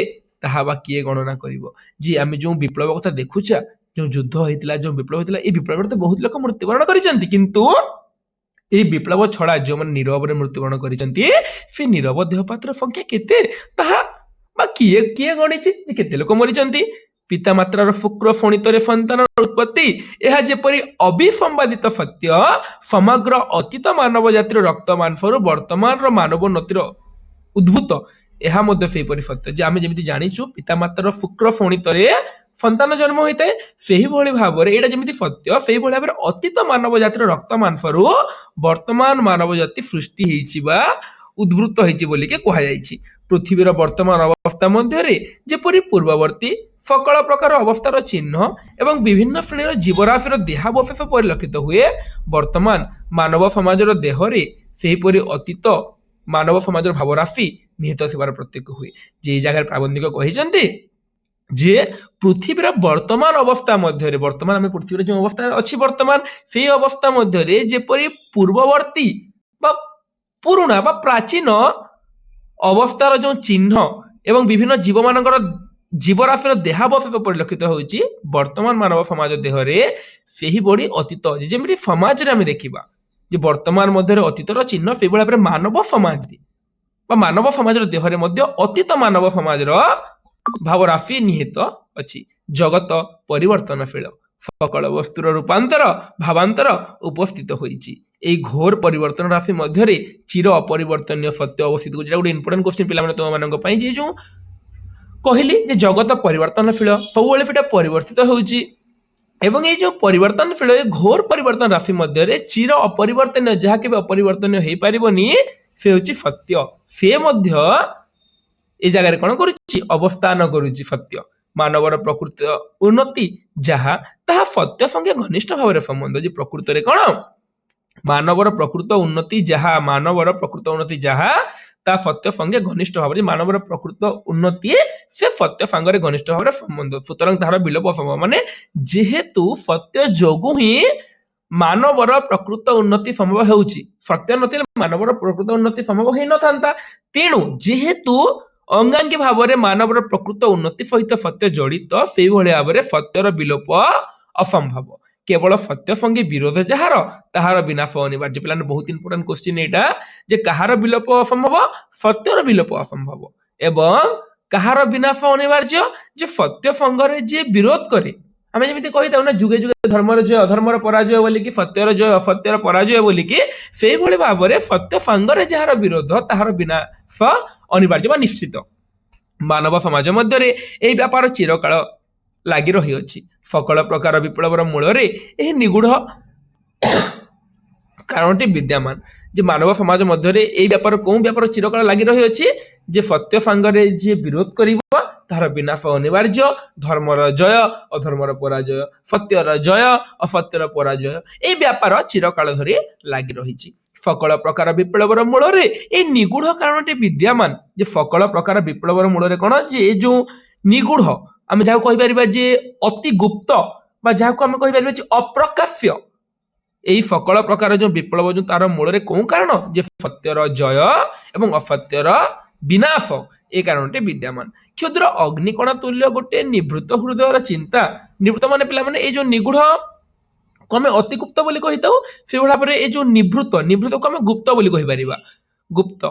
ତାହା ବା କିଏ ଗଣନା କରିବ। ଯେ ଆମେ ଯୋଉ ବିପ୍ଳବ କଥା ଦେଖୁଛେ, ଯୋଉ ଯୁଦ୍ଧ ହେଇଥିଲା, ଯୋଉ ବିପ୍ଳବ ହେଇଥିଲା, এই ବିପ୍ଳବରେ ତ ବହୁତ ଲୋକ ମୃତ୍ୟୁବରଣ କରିଛନ୍ତି, କିନ୍ତୁ এই ବିପ୍ଳବ ଛଡା ଯୋଉମାନେ ନିରବରେ ମୃତ୍ୟୁବରଣ କରିଛନ୍ତି ସେ ନିରବ ଦେହପାଦର ସଂଖ୍ୟା କେତେ ତାହା ବା କିଏ ଗଣିଛି ଯେ କେତେ ଲୋକ ମରିଛନ୍ତି। ପିତାମାତ୍ରାର ଶୁକ୍ର ଫଣିତରେ ସନ୍ତାନର ଉତ୍ପତ୍ତି ଏହା ଯେପରି ଅବିସମ୍ବାଦିତ ସତ୍ୟ, ସମଗ୍ର ଅତୀତ ମାନବ ଜାତିର ରକ୍ତ ମାଂସରୁ ବର୍ତ୍ତମାନର ମାନବୋନ୍ନତିର ଉଦ୍ଭୂତ ଏହା ମଧ୍ୟ ସେହିପରି ସତ୍ୟ। ଯେ ଆମେ ଯେମିତି ଜାଣିଛୁ ପିତାମାତାର ଶୁକ୍ର ଫଣିତରେ ସନ୍ତାନ ଜନ୍ମ ହୋଇଥାଏ, ସେହିଭଳି ଭାବରେ ଏଇଟା ଯେମିତି ସତ୍ୟ, ସେଇଭଳି ଭାବରେ ଅତୀତ ମାନବ ଜାତିର ରକ୍ତ ମାଂସରୁ ବର୍ତ୍ତମାନ ମାନବ ଜାତି ସୃଷ୍ଟି ହେଇଛି ବା ଉଦ୍ଭୂତ ହେଇଛି ବୋଲିକି କୁହାଯାଇଛି। ପୃଥିବୀର ବର୍ତ୍ତମାନ ଅବସ୍ଥା ମଧ୍ୟରେ ଯେପରି ପୂର୍ବବର୍ତ୍ତୀ ସକଳ ପ୍ରକାର ଅବସ୍ଥାର ଚିହ୍ନ ଏବଂ ବିଭିନ୍ନ ଶ୍ରେଣୀର ଜୀବରାଶିର ଦେହାବଶେଷ ପରିଲକ୍ଷିତ ହୁଏ, ବର୍ତ୍ତମାନ ମାନବ ସମାଜର ଦେହରେ ସେହିପରି ଅତୀତ ମାନବ ସମାଜର ଭାବରାଶି ନିହିତ ଥିବାର ପ୍ରତ୍ୟକ୍ଷ ହୁଏ। ଯେ ଏଇ ଜାଗାରେ ପ୍ରାବନ୍ଧିକ କହିଛନ୍ତି ଯେ ପୃଥିବୀର ବର୍ତ୍ତମାନ ଅବସ୍ଥା ମଧ୍ୟରେ, ବର୍ତ୍ତମାନ ଆମେ ପୃଥିବୀର ଯେଉଁ ଅବସ୍ଥା ଅଛି ବର୍ତ୍ତମାନ, ସେଇ ଅବସ୍ଥା ମଧ୍ୟରେ ଯେପରି ପୂର୍ବବର୍ତ୍ତୀ ବା ପୁରୁଣା ବା ପ୍ରାଚୀନ ଅବସ୍ଥାର ଯେଉଁ ଚିହ୍ନ ଏବଂ ବିଭିନ୍ନ ଜୀବମାନଙ୍କର ଜୀବରାଶିର ଦେହାବଶେଷ ପରିଲକ୍ଷିତ ହେଉଛି ବର୍ତ୍ତମାନ ମାନବ ସମାଜ ଦେହରେ, ସେହିଭଳି ଅତୀତ ଅଛି। ଯେମିତି ସମାଜରେ ଆମେ ଦେଖିବା ଯେ ବର୍ତ୍ତମାନ ମଧ୍ୟରେ ଅତୀତର ଚିହ୍ନ, ସେଇଭଳି ଭାବରେ ମାନବ ସମାଜରେ ବା ମାନବ ସମାଜର ଦେହରେ ମଧ୍ୟ ଅତୀତ ମାନବ ସମାଜର ଭାବରାଶି ନିହିତ ଅଛି। ଜଗତ ପରିବର୍ତ୍ତନଶୀଳ, ସକଳ ବସ୍ତୁର ରୂପାନ୍ତର ଭାବାନ୍ତର ଉପସ୍ଥିତ ହୋଇଛି। এই ଘୋର ପରିବର୍ତ୍ତନ ରାଶି ମଧ୍ୟରେ ଚିର ଅପରିବର୍ତ୍ତନୀୟ ସତ୍ୟ ଅବସ୍ଥିତ ହେଉଛି। ଗୋଟେ ଇମ୍ପୋର୍ଟାଣ୍ଟ କ୍ୱେଶ୍ଚିନ୍ ପିଲାମାନେ ତୁମମାନଙ୍କ ପାଇଁ, ଯେ ଯେଉଁ କହିଲି ଯେ ଜଗତ ପରିବର୍ତ୍ତନଶୀଳ, ସବୁବେଳେ ସେଟା ପରିବର୍ତ୍ତିତ ହେଉଛି ଏବଂ এই ଯେଉଁ ପରିବର୍ତ୍ତନଶୀଳ ଏ ଘୋର ପରିବର୍ତ୍ତନ ରାଶି ମଧ୍ୟରେ ଚିର ଅପରିବର୍ତ୍ତନୀୟ, ଯାହା କେବେ ଅପରିବର୍ତ୍ତନୀୟ ହେଇପାରିବନି, ସେ ହେଉଛି ସତ୍ୟ। ସେ ମଧ୍ୟ এই ଜାଗାରେ କ'ଣ କରୁଛି? ଅବସ୍ଥାନ କରୁଛି ସତ୍ୟ। ମାନବର ପ୍ରକୃତ ଉନ୍ନତି ଯାହା, ତାହା ସତ୍ୟ ସଙ୍ଗେ ଘନିଷ୍ଠ ଭାବରେ ସମ୍ବନ୍ଧ। ଯେ ପ୍ରକୃତରେ କ'ଣ? ମାନବର ପ୍ରକୃତ ଉନ୍ନତି ଯାହା, ମାନବର ପ୍ରକୃତ ଉନ୍ନତି ଯାହା, ତା ସତ୍ୟ ସଙ୍ଗେ ଘନିଷ୍ଠ ଭାବରେ, ମାନବର ପ୍ରକୃତ ଉନ୍ନତି ସେ ସତ୍ୟ ସାଙ୍ଗରେ ଘନିଷ୍ଠ ଭାବରେ ସମ୍ବନ୍ଧ। ସୁତରାଂ ତାହାର ବିଲୋପ ଅସମ୍ଭବ। ମାନେ ଯେହେତୁ ସତ୍ୟ ଯୋଗୁଁ ହିଁ ମାନବର ପ୍ରକୃତ ଉନ୍ନତି ସମ୍ଭବ ହେଉଛି, ସତ୍ୟ ନଥିଲେ ମାନବର ପ୍ରକୃତ ଉନ୍ନତି ସମ୍ଭବ ହେଇନଥାନ୍ତା। ତେଣୁ ଯେହେତୁ ଅଙ୍ଗାଙ୍ଗୀ ଭାବରେ ମାନବର ପ୍ରକୃତ ଉନ୍ନତି ସହିତ ସତ୍ୟ ଜଡ଼ିତ, ସେଇଭଳି ଭାବରେ ସତ୍ୟର ବିଲୋପ ଅସମ୍ଭବ। କେବଳ ସତ୍ୟ ସଙ୍ଗେ ବିରୋଧ ଯାହାର, ତାହାର ବିନାଶ ଅନିବାର୍ଯ୍ୟ। ପିଲାମାନେ ବହୁତ ଇମ୍ପୋର୍ଟାଣ୍ଟ କ୍ୱେଶ୍ଚିନ୍ ଏଇଟା, ଯେ କାହାର ବିଲୋପ ଅସମ୍ଭବ? ସତ୍ୟର ବିଲୋପ ଅସମ୍ଭବ। ଏବଂ କାହାର ବିନାଶ ଅନିବାର୍ଯ୍ୟ? ଯେ ସତ୍ୟ ସଙ୍ଗରେ ଯିଏ ବିରୋଧ କରେ, ଆମେ ଯେମିତି କହିଥାଉ ନା ଯୁଗେ ଯୁଗେ ଧର୍ମର ଜୟ ଅଧର୍ମର ପରାଜୟ ବୋଲିକି, ସତ୍ୟର ଜୟ ଅସତ୍ୟର ପରାଜୟ ବୋଲିକି, ସେଇଭଳି ଭାବରେ ସତ୍ୟ ସାଙ୍ଗରେ ଯାହାର ବିରୋଧ, ତାହାର ବିନାଶ ଅନିବାର୍ଯ୍ୟ ବା ନିଶ୍ଚିତ। ମାନବ ସମାଜ ମଧ୍ୟରେ ଏହି ବ୍ୟାପାର ଚିରକାଳ ଲାଗି ରହିଅଛି। ସକଳ ପ୍ରକାର ବିପ୍ଳବର ମୂଳରେ ଏହି ନିଗୂଢ଼ କାରଣଟି ବିଦ୍ୟମାନ, ଯେ ମାନବ ସମାଜ ମଧ୍ୟରେ ଏହି ବ୍ୟାପାର, କେଉଁ ବ୍ୟାପାର ଚିରକାଳ ଲାଗି ରହିଅଛି? ଯେ ସତ୍ୟ ସାଙ୍ଗରେ ଯିଏ ବିରୋଧ କରିବ, ତାହାର ବିନାଶ ଅନିବାର୍ଯ୍ୟ। ଧର୍ମର ଜୟ ଅଧର୍ମର ପରାଜୟ, ସତ୍ୟର ଜୟ ଅସତ୍ୟର ପରାଜୟ, এই ବ୍ୟାପାର ଚିରକାଳ ଧରି ଲାଗି ରହିଛି। ସକଳ ପ୍ରକାର ବିପ୍ଳବର ମୂଳରେ এই ନିଗୂଢ଼ କାରଣଟି ବିଦ୍ୟମାନ। ଯେ ସକଳ ପ୍ରକାର ବିପ୍ଳବର ମୂଳରେ କ'ଣ? ଯେ ଏ ଯେଉଁ ନିଗୂଢ଼, ଆମେ ଯାହାକୁ କହିପାରିବା ଯେ ଅତି ଗୁପ୍ତ, ବା ଯାହାକୁ ଆମେ କହିପାରିବା ଯେ ଅପ୍ରକାଶ୍ୟ, এই ସକଳ ପ୍ରକାର ଯେଉଁ ବିପ୍ଳବ, ଯେଉଁ ତାର ମୂଳରେ କୋଉ କାରଣ? ଯେ ସତ୍ୟର ଜୟ ଏବଂ ଅସତ୍ୟର ବିନାଶ, এই କାରଣଟି ବିଦ୍ୟମାନ। କ୍ଷୁଦ୍ର ଅଗ୍ନିକଣା ତୁଲ୍ୟ ଗୋଟେ ନିଭୃତ ହୃଦୟର ଚିନ୍ତା। ନିଭୃତ ମାନେ ପିଲାମାନେ এই ଯେଉଁ ନିଗୂଢ଼ କୁ ଆମେ ଅତି ଗୁପ୍ତ ବୋଲି କହିଥାଉ, ସେଇଭଳି ଭାବରେ এই ଯେଉଁ ନିଭୃତ, ନିଭୃତକୁ ଆମେ ଗୁପ୍ତ ବୋଲି କହିପାରିବା, ଗୁପ୍ତ।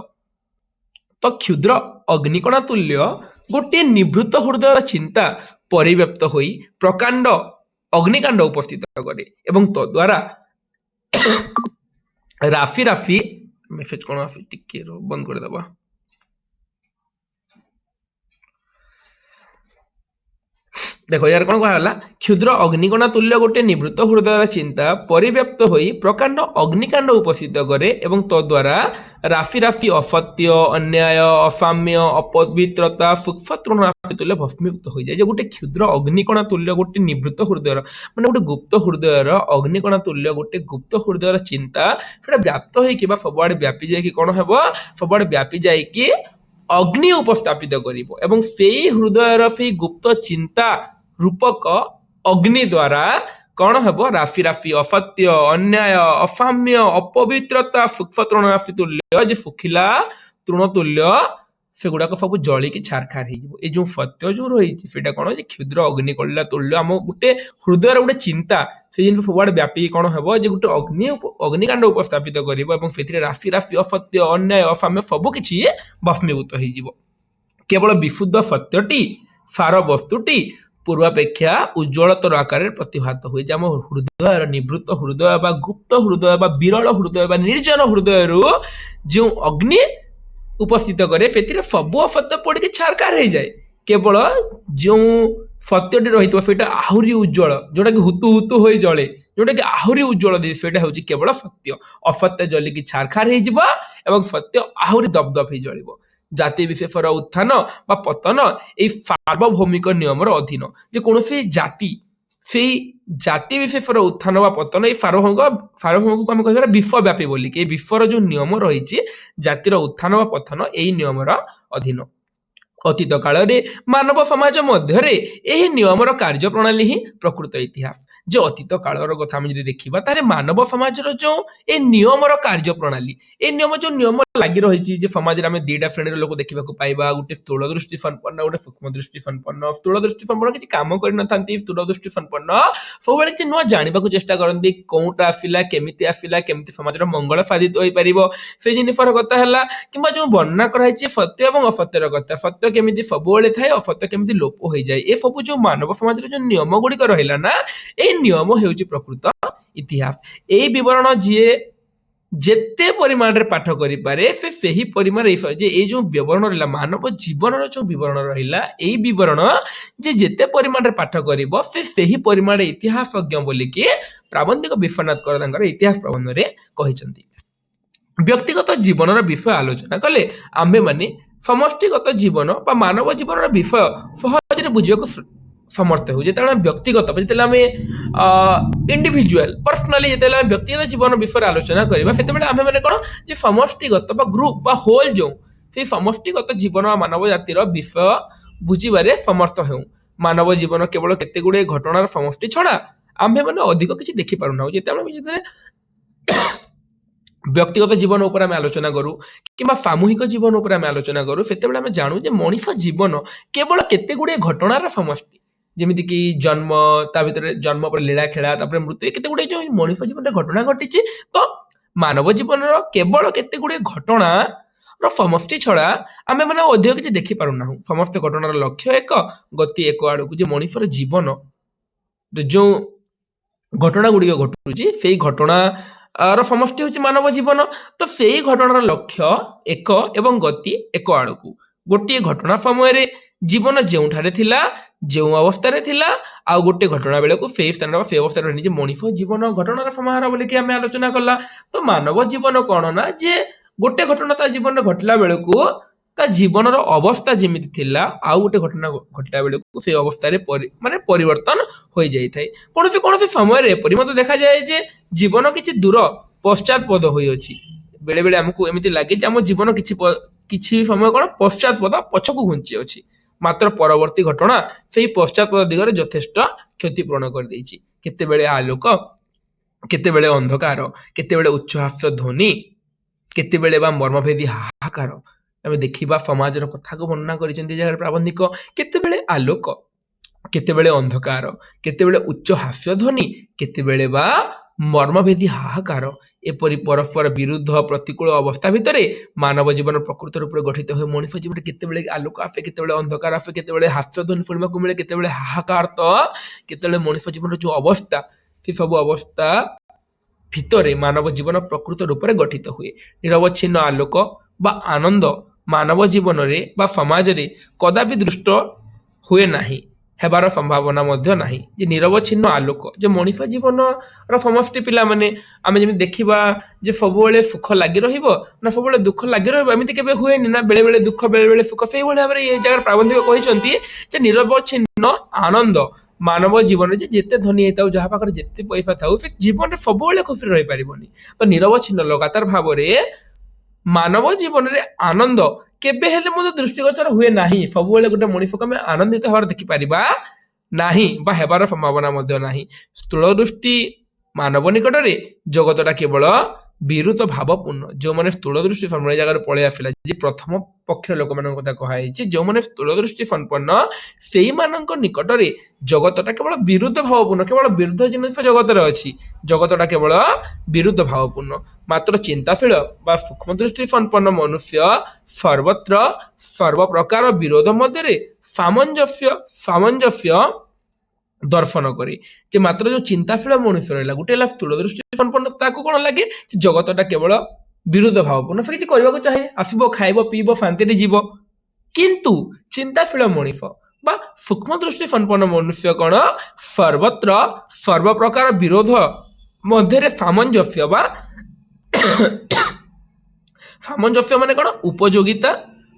ତ କ୍ଷୁଦ୍ର ଅଗ୍ନିକଣା ତୁଲ୍ୟ ଗୋଟିଏ ନିଭୃତ ହୃଦୟର ଚିନ୍ତା ପରିବ୍ୟାପ୍ତ ହୋଇ ପ୍ରକାଣ୍ଡ ଅଗ୍ନିକାଣ୍ଡ ଉପସ୍ଥିତ କରେ ଏବଂ ତଦ୍ୱାରା ରାଶି ରାଶି, ମେସେଜ କ'ଣ ଆସୁଛି ଟିକେ ବନ୍ଦ କରିଦେବା। ଦେଖ यार कौन कहला, क्षुद्र अग्निकणा तुल्य गोटे निवृत्त हृदय चिंता परिव्याप्त होई प्रकांड अग्निकांड उपस्थित करे एवं तद्वारा राशि राशि असत्य अन्याय असाम्य अपवित्रता सूक्ष्म तृण राशि तुल्य भस्मीभूत हो जाए। गोटे क्षुद्र अग्निकणा तुल्य गोटे निवृत्त हृदय माने गोटे गुप्त हृदय अग्निकणा तुल्य गोटे गुप्त हृदय चिंता से व्याप्त हो सबुआड़े व्यापी जाए कौन हम सबुआड़े व्यापी जाए अग्नि उपस्थापित करिवो एवं सेई हृदयर से गुप्त चिंता रूपक अग्नि द्वारा कौन हम राशि राशि असत्य अन्याय असाम्य अपवित्रता सूक्ष्म तृण राशि तुल्य जे सुखिला तृण तुल्य से गुड़ाक सब जलिकी छारखार हो जो सत्य जो रही कौन क्षुद्र अग्निकला तुल्य आम गोटे हृदय गोटे चिंता से जिन सबुआड़े व्यापी कौन हम गोटे अग्निकांड उपस्थापित कर राशि राशि असत्य अन्याय असाम्य सबकि भस्मीभूत हो केवल विशुद्ध सत्यटी सार वस्तुटी पूर्वापेक्षा उज्ज्वलतर आकार प्रतिभात हुए आम हृदय निवृत्त हृदय बा गुप्त हृदय बा विरल हृदय बा निर्जन हृदय जो अग्नि उपस्थित करे से सब असत्य पड़ के छारखार हो जाए केवल जो ସତ୍ୟଟି ରହିଥିବ ସେଇଟା ଆହୁରି ଉଜ୍ଜଳ, ଯୋଉଟା କି ହୁତୁ ହୁତୁ ହୋଇ ଜଳେ, ଯୋଉଟା କି ଆହୁରି ଉଜ୍ଜଳ ଦିଏ, ସେଇଟା ହେଉଛି କେବଳ ସତ୍ୟ। ଅସତ୍ୟ ଜଳିକି ଛାରଖାର ହେଇଯିବ ଏବଂ ସତ୍ୟ ଆହୁରି ଦପଦପ ହେଇ ଜଳିବ। ଜାତି ବିଶେଷର ଉତ୍ଥାନ ବା ପତନ ଏଇ ସାର୍ବଭୌମିକ ନିୟମର ଅଧୀନ। ଯେ କୌଣସି ଜାତି, ସେଇ ଜାତି ବିଶେଷର ଉତ୍ଥାନ ବା ପତନ ଏଇ ସାର୍ବଭୌମକୁ ଆମେ କହିବା ବିଶ୍ୱବ୍ୟାପୀ ବୋଲିକି। ଏଇ ବିଶ୍ୱର ଯୋଉ ନିୟମ ରହିଛି ଜାତିର ଉତ୍ଥାନ ବା ପତନ ଏଇ ନିୟମର ଅଧୀନ। ଅତୀତ କାଳରେ ମାନବ ସମାଜ ମଧ୍ୟରେ ଏହି ନିୟମର କାର୍ଯ୍ୟପ୍ରଣାଳୀ ହିଁ ପ୍ରକୃତ ଇତିହାସ। ଯେ ଅତୀତ କାଳର କଥା ଆମେ ଯଦି ଦେଖିବା ତାହେଲେ ମାନବ ସମାଜର ଯୋଉ ଏ ନିୟମର କାର୍ଯ୍ୟପ୍ରଣାଳୀ, ଏ ନିୟମ ଲାଗି ରହିଛି ଯେ ସମାଜରେ ଆମେ ଦିଟା ଶ୍ରେଣୀର ଲୋକ ଦେଖିବାକୁ ପାଇବା, ଗୋଟେ ସ୍ଥୂଳ ଦୃଷ୍ଟି ସମ୍ପନ୍ନ, ଗୋଟେ ସୂକ୍ଷ୍ମ ଦୃଷ୍ଟି ସମ୍ପନ୍ନ। ସ୍ଥୂଳ ଦୃଷ୍ଟି ସମ୍ପନ୍ନ କିଛି କାମ କରିନଥାନ୍ତି, ସ୍ଥୂଳ ଦୃଷ୍ଟି ସମ୍ପନ୍ନ ସବୁବେଳେ କିଛି ନୂଆ ଜାଣିବାକୁ ଚେଷ୍ଟା କରନ୍ତି, କୋଉଟା ଆସିଲା, କେମିତି ସମାଜର ମଙ୍ଗଳ ସାଧିତ ହୋଇପାରିବ ସେଇ ଜିନିଷର କଥା ହେଲା। କିମ୍ବା ଯୋଉ ବର୍ଣ୍ଣନା କରାଯାଇଛି ସତ୍ୟ ଏବଂ ଅସତ୍ୟର କଥା, ସତ୍ୟ କେମିତି ସବୁବେଳେ ଥାଏ, ଅସତ୍ୟ କେମିତି ଲୋପ ହୋଇଯାଏ, ଏ ସବୁ ଯୋଉ ମାନବ ସମାଜର ଯୋଉ ନିୟମ ଗୁଡିକ ରହିଲା ନା, ଏଇ ନିୟମ ହେଉଛି ପ୍ରକୃତ ଇତିହାସ। ଏଇ ବିବରଣ ଯିଏ ଯେତେ ପରିମାଣରେ ପାଠ କରିପାରେ ସେ ସେହି ପରିମାଣରେ ଯେ ଏଇ ଯୋଉ ବିବରଣ ରହିଲା ମାନବ ଜୀବନର ଯୋଉ ବିବରଣ ରହିଲା, ଏଇ ବିବରଣ ଯେ ଯେତେ ପରିମାଣରେ ପାଠ କରିବ ସେ ସେହି ପରିମାଣରେ ଇତିହାସଜ୍ଞ ବୋଲିକି ପ୍ରାବନ୍ଧିକ ବିଶ୍ୱନାଥ କର ତାଙ୍କର ଇତିହାସ ପ୍ରବନ୍ଧରେ କହିଛନ୍ତି। ବ୍ୟକ୍ତିଗତ ଜୀବନର ବିଷୟ ଆଲୋଚନା କଲେ ଆମ୍ଭେମାନେ ସମଷ୍ଟିଗତ ଜୀବନ ବା ମାନବ ଜୀବନର ବିଷୟ ସହଜରେ ବୁଝିବାକୁ ସମର୍ଥ ହେଉ। ଯେତେବେଳେ ଆମେ ବ୍ୟକ୍ତିଗତ, ଯେତେବେଳେ ଆମେ ଇଣ୍ଡିଭିଜୁଆଲ ପର୍ସନାଲି ଯେତେବେଳେ ଆମେ ବ୍ୟକ୍ତିଗତ ଜୀବନ ବିଷୟରେ ଆଲୋଚନା କରିବା, ସେତେବେଳେ ଆମେମାନେ କ'ଣ ଯେ ସମଷ୍ଟିଗତ ବା ଗ୍ରୁପ ବା ହୋଲ ଯେଉଁ ସେଇ ସମଷ୍ଟିଗତ ଜୀବନ ବା ମାନବ ଜାତିର ବିଷୟ ବୁଝିବାରେ ସମର୍ଥ ହେଉ। ମାନବ ଜୀବନ କେବଳ କେତେ ଗୁଡିଏ ଘଟଣାର ସମଷ୍ଟି ଛଡା ଆମ୍ଭେମାନେ ଅଧିକ କିଛି ଦେଖିପାରୁନାହୁଁ। ଯେତେବେଳେ ବ୍ୟକ୍ତିଗତ ଜୀବନ ଉପରେ ଆମେ ଆଲୋଚନା କରୁ କିମ୍ବା ସାମୂହିକ ଜୀବନ ଉପରେ ଆମେ ଆଲୋଚନା କରୁ, ସେତେବେଳେ ଆମେ ଜାଣୁ ଯେ ମଣିଷ ଜୀବନ କେବଳ କେତେ ଗୁଡିଏ ଘଟଣାର ସମଷ୍ଟି। ଯେମିତିକି ଜନ୍ମ, ତା ଭିତରେ ଜନ୍ମ ପରେ ଲୀଳା ଖେଳା, ତାପରେ ମୃତ୍ୟୁ, କେତେ ଗୁଡିଏ ଯୋଉ ମଣିଷ ଜୀବନରେ ଘଟଣା ଘଟିଛି, ତ ମାନବ ଜୀବନର କେବଳ କେତେ ଗୁଡିଏ ଘଟଣା ର ସମଷ୍ଟି ଛଡା ଆମେ ମାନେ ଅଧିକ କିଛି ଦେଖିପାରୁନାହୁଁ। ସମସ୍ତ ଘଟଣାର ଲକ୍ଷ୍ୟ ଏକ, ଗତି ଏକ ଆଡକୁ। ଯେ ମଣିଷର ଜୀବନ ଯୋଉ ଘଟଣା ଗୁଡିକ ଘଟୁଛି ସେଇ ଘଟଣା ର ସମଷ୍ଟି ହେଉଛି ମାନବ ଜୀବନ। ତ ସେଇ ଘଟଣାର ଲକ୍ଷ୍ୟ ଏକ ଏବଂ ଗତି ଏକ ଆଡକୁ। ଗୋଟିଏ ଘଟଣା ସମୟରେ ଜୀବନ ଯେଉଁଠାରେ ଥିଲା, ଯେଉଁ ଅବସ୍ଥାରେ ଥିଲା, ଆଉ ଗୋଟେ ଘଟଣା ବେଳକୁ ସେଇ ସ୍ଥାନରେ ବା ସେଇ ଅବସ୍ଥାରେ ରହିନି। ଯେ ମଣିଷ ଜୀବନ ଘଟଣାର ସମାହାର ବୋଲିକି ଆମେ ଆଲୋଚନା କଲା। ତ ମାନବ ଜୀବନ କ'ଣ ନା, ଯେ ଗୋଟେ ଘଟଣା ତା ଜୀବନରେ ଘଟିଲା ବେଳକୁ ତା ଜୀବନର ଅବସ୍ଥା ଯେମିତି ଥିଲା ଆଉ ଗୋଟେ ଘଟଣା ଘଟିଲା ବେଳକୁ ସେଇ ଅବସ୍ଥାରେ ମାନେ ପରିବର୍ତ୍ତନ ହୋଇଯାଇଥାଏ। କୌଣସି ସମୟରେ ଏପରି ମଧ୍ୟ ଦେଖାଯାଏ ଯେ ଜୀବନ କିଛି ଦୂର ପଶ୍ଚାତପଦ ହୋଇଅଛି। ବେଳେ ବେଳେ ଆମକୁ ଏମିତି ଲାଗେ ଯେ ଆମ ଜୀବନ କିଛି ସମୟ କ'ଣ ପଶ୍ଚାତପଦ ପଛକୁ ଘୁଞ୍ଚି ଅଛି, ମାତ୍ର ପରବର୍ତ୍ତୀ ଘଟଣା ସେଇ ପଶ୍ଚାତପଦ ଦିଗରେ ଯଥେଷ୍ଟ କ୍ଷତି ପୂରଣ କରିଦେଇଛି। କେତେବେଳେ ଆଲୋକ, କେତେବେଳେ ଅନ୍ଧକାର, କେତେବେଳେ ଉଚ୍ଚହାସ୍ୟ ଧ୍ୱନି, କେତେବେଳେ ବା ମର୍ମଭେଦୀ ହାହାକାର। ଆମେ ଦେଖିବା ସମାଜର କଥାକୁ ବର୍ଣ୍ଣନା କରିଛନ୍ତି ଯାହାର ପ୍ରାବନ୍ଧିକ, କେତେବେଳେ ଆଲୋକ, କେତେବେଳେ ଅନ୍ଧକାର, କେତେବେଳେ ଉଚ୍ଚ ହାସ୍ୟ ଧ୍ୱନି, କେତେବେଳେ ବା ମର୍ମଭେଦୀ ହାହାକାର। ଏପରି ପରସ୍ପର ବିରୁଦ୍ଧ ପ୍ରତିକୂଳ ଅବସ୍ଥା ଭିତରେ ମାନବ ଜୀବନ ପ୍ରକୃତ ରୂପରେ ଗଠିତ ହୁଏ। ମଣିଷ ଜୀବନରେ କେତେବେଳେ ଆଲୋକ ଆସେ, କେତେବେଳେ ଅନ୍ଧକାର ଆସେ, କେତେବେଳେ ହାସ୍ୟ ଧ୍ୱନି ଶୁଣିବାକୁ ମିଳେ, କେତେବେଳେ ହାହାକାର, ତ କେତେବେଳେ ମଣିଷ ଜୀବନର ଯୋଉ ଅବସ୍ଥା, ସେ ସବୁ ଅବସ୍ଥା ଭିତରେ ମାନବ ଜୀବନ ପ୍ରକୃତ ରୂପରେ ଗଠିତ ହୁଏ। ନିରବଚ୍ଛିନ୍ନ ଆଲୋକ ବା ଆନନ୍ଦ ମାନବ ଜୀବନରେ ବା ସମାଜରେ କଦାପି ଦୃଷ୍ଟ ହୁଏ ନାହିଁ, ହେବାର ସମ୍ଭାବନା ମଧ୍ୟ ନାହିଁ। ଯେ ନିରବଚ୍ଛିନ୍ନ ଆଲୋକ, ଯେ ମଣିଷ ଜୀବନର ସମସ୍ତେ ପିଲାମାନେ ଆମେ ଯେମିତି ଦେଖିବା ଯେ ସବୁବେଳେ ସୁଖ ଲାଗି ରହିବ ନା ସବୁବେଳେ ଦୁଃଖ ଲାଗି ରହିବ, ଏମିତି କେବେ ହୁଏନି ନା, ବେଳେ ବେଳେ ଦୁଃଖ ବେଳେ ବେଳେ ସୁଖ। ସେଇଭଳି ଭାବରେ ଏ ଜାଗାରେ ପ୍ରାବନ୍ଧିକ କହିଛନ୍ତି ଯେ ନିରବଚ୍ଛିନ୍ନ ଆନନ୍ଦ ମାନବ ଜୀବନରେ ଯେ ଯେତେ ଧନୀ ହେଇଥାଉ, ଯାହା ପାଖରେ ଯେତେ ପଇସା ଥାଉ, ସେ ଜୀବନରେ ସବୁବେଳେ ଖୁସିରେ ରହିପାରିବନି। ତ ନିରବଚ୍ଛିନ୍ନ ଲଗାତାର ଭାବରେ ମାନବ ଜୀବନରେ ଆନନ୍ଦ କେବେ ହେଲେ ମଧ୍ୟ ଦୃଷ୍ଟିଗୋଚର ହୁଏ ନାହିଁ। ସବୁବେଳେ ଗୋଟେ ମଣିଷକୁ ଆମେ ଆନନ୍ଦିତ ହେବାର ଦେଖିପାରିବା ନାହିଁ ବା ହେବାର ସମ୍ଭାବନା ମଧ୍ୟ ନାହିଁ। ସ୍ଥୂଳ ଦୃଷ୍ଟି ମାନବ ନିକଟରେ ଜଗତଟା କେବଳ ବିରୁଦ୍ଧ ଭାବପୂର୍ଣ୍ଣ। ଯେଉଁମାନେ ସ୍ଥୂଳ ଦୃଷ୍ଟି ସମ୍ପନ୍ନ, ଜାଗାରେ ପଳେଇ ଆସିଲା ଯେ ପ୍ରଥମ ପକ୍ଷର ଲୋକମାନଙ୍କ କଥା କୁହାଯାଇଛି, ଯେଉଁମାନେ ସ୍ଥୂଳ ଦୃଷ୍ଟି ସମ୍ପନ୍ନ ସେଇମାନଙ୍କ ନିକଟରେ ଜଗତଟା କେବଳ ବିରୁଦ୍ଧ ଭାବପୂର୍ଣ୍ଣ। କେବଳ ବିରୁଦ୍ଧ ଜିନିଷ ଜଗତରେ ଅଛି, ଜଗତଟା କେବଳ ବିରୁଦ୍ଧ ଭାବପୂର୍ଣ୍ଣ। ମାତ୍ର ଚିନ୍ତାଶୀଳ ବା ସୂକ୍ଷ୍ମ ଦୃଷ୍ଟି ସମ୍ପନ୍ନ ମନୁଷ୍ୟ ସର୍ବତ୍ର ସର୍ବପ୍ରକାର ବିରୋଧ ମଧ୍ୟରେ ସାମଞ୍ଜସ୍ୟ ଦର୍ଶନ କରେ। ଯେ ମାତ୍ର ଯୋଉ ଚିନ୍ତାଶୀଳ ମଣିଷ ରହିଲା, ଗୋଟେ ହେଲା ସ୍ଥୂଳ ଦୃଷ୍ଟି ସମ୍ପନ୍ନ, ତାକୁ କ'ଣ ଲାଗେ ଯେ ଜଗତଟା କେବଳ ବିରୁଦ୍ଧ ଭାବପୂର୍ଣ୍ଣ, ସେ କିଛି କରିବାକୁ ଚାହେଁ, ଆସିବ, ଖାଇବ, ପିଇବ, ଶାନ୍ତିରେ ଯିବ। କିନ୍ତୁ ଚିନ୍ତାଶୀଳ ମଣିଷ বা সূক্ষ্ম দৃষ্টি সম্পন্ন মনুষ্য কোণ সর্বত্র সর্বপ্রকার বিরোধ মধ্যে সামঞ্জস্য বা সামঞ্জস্য মানে কোণ উপযোগিতা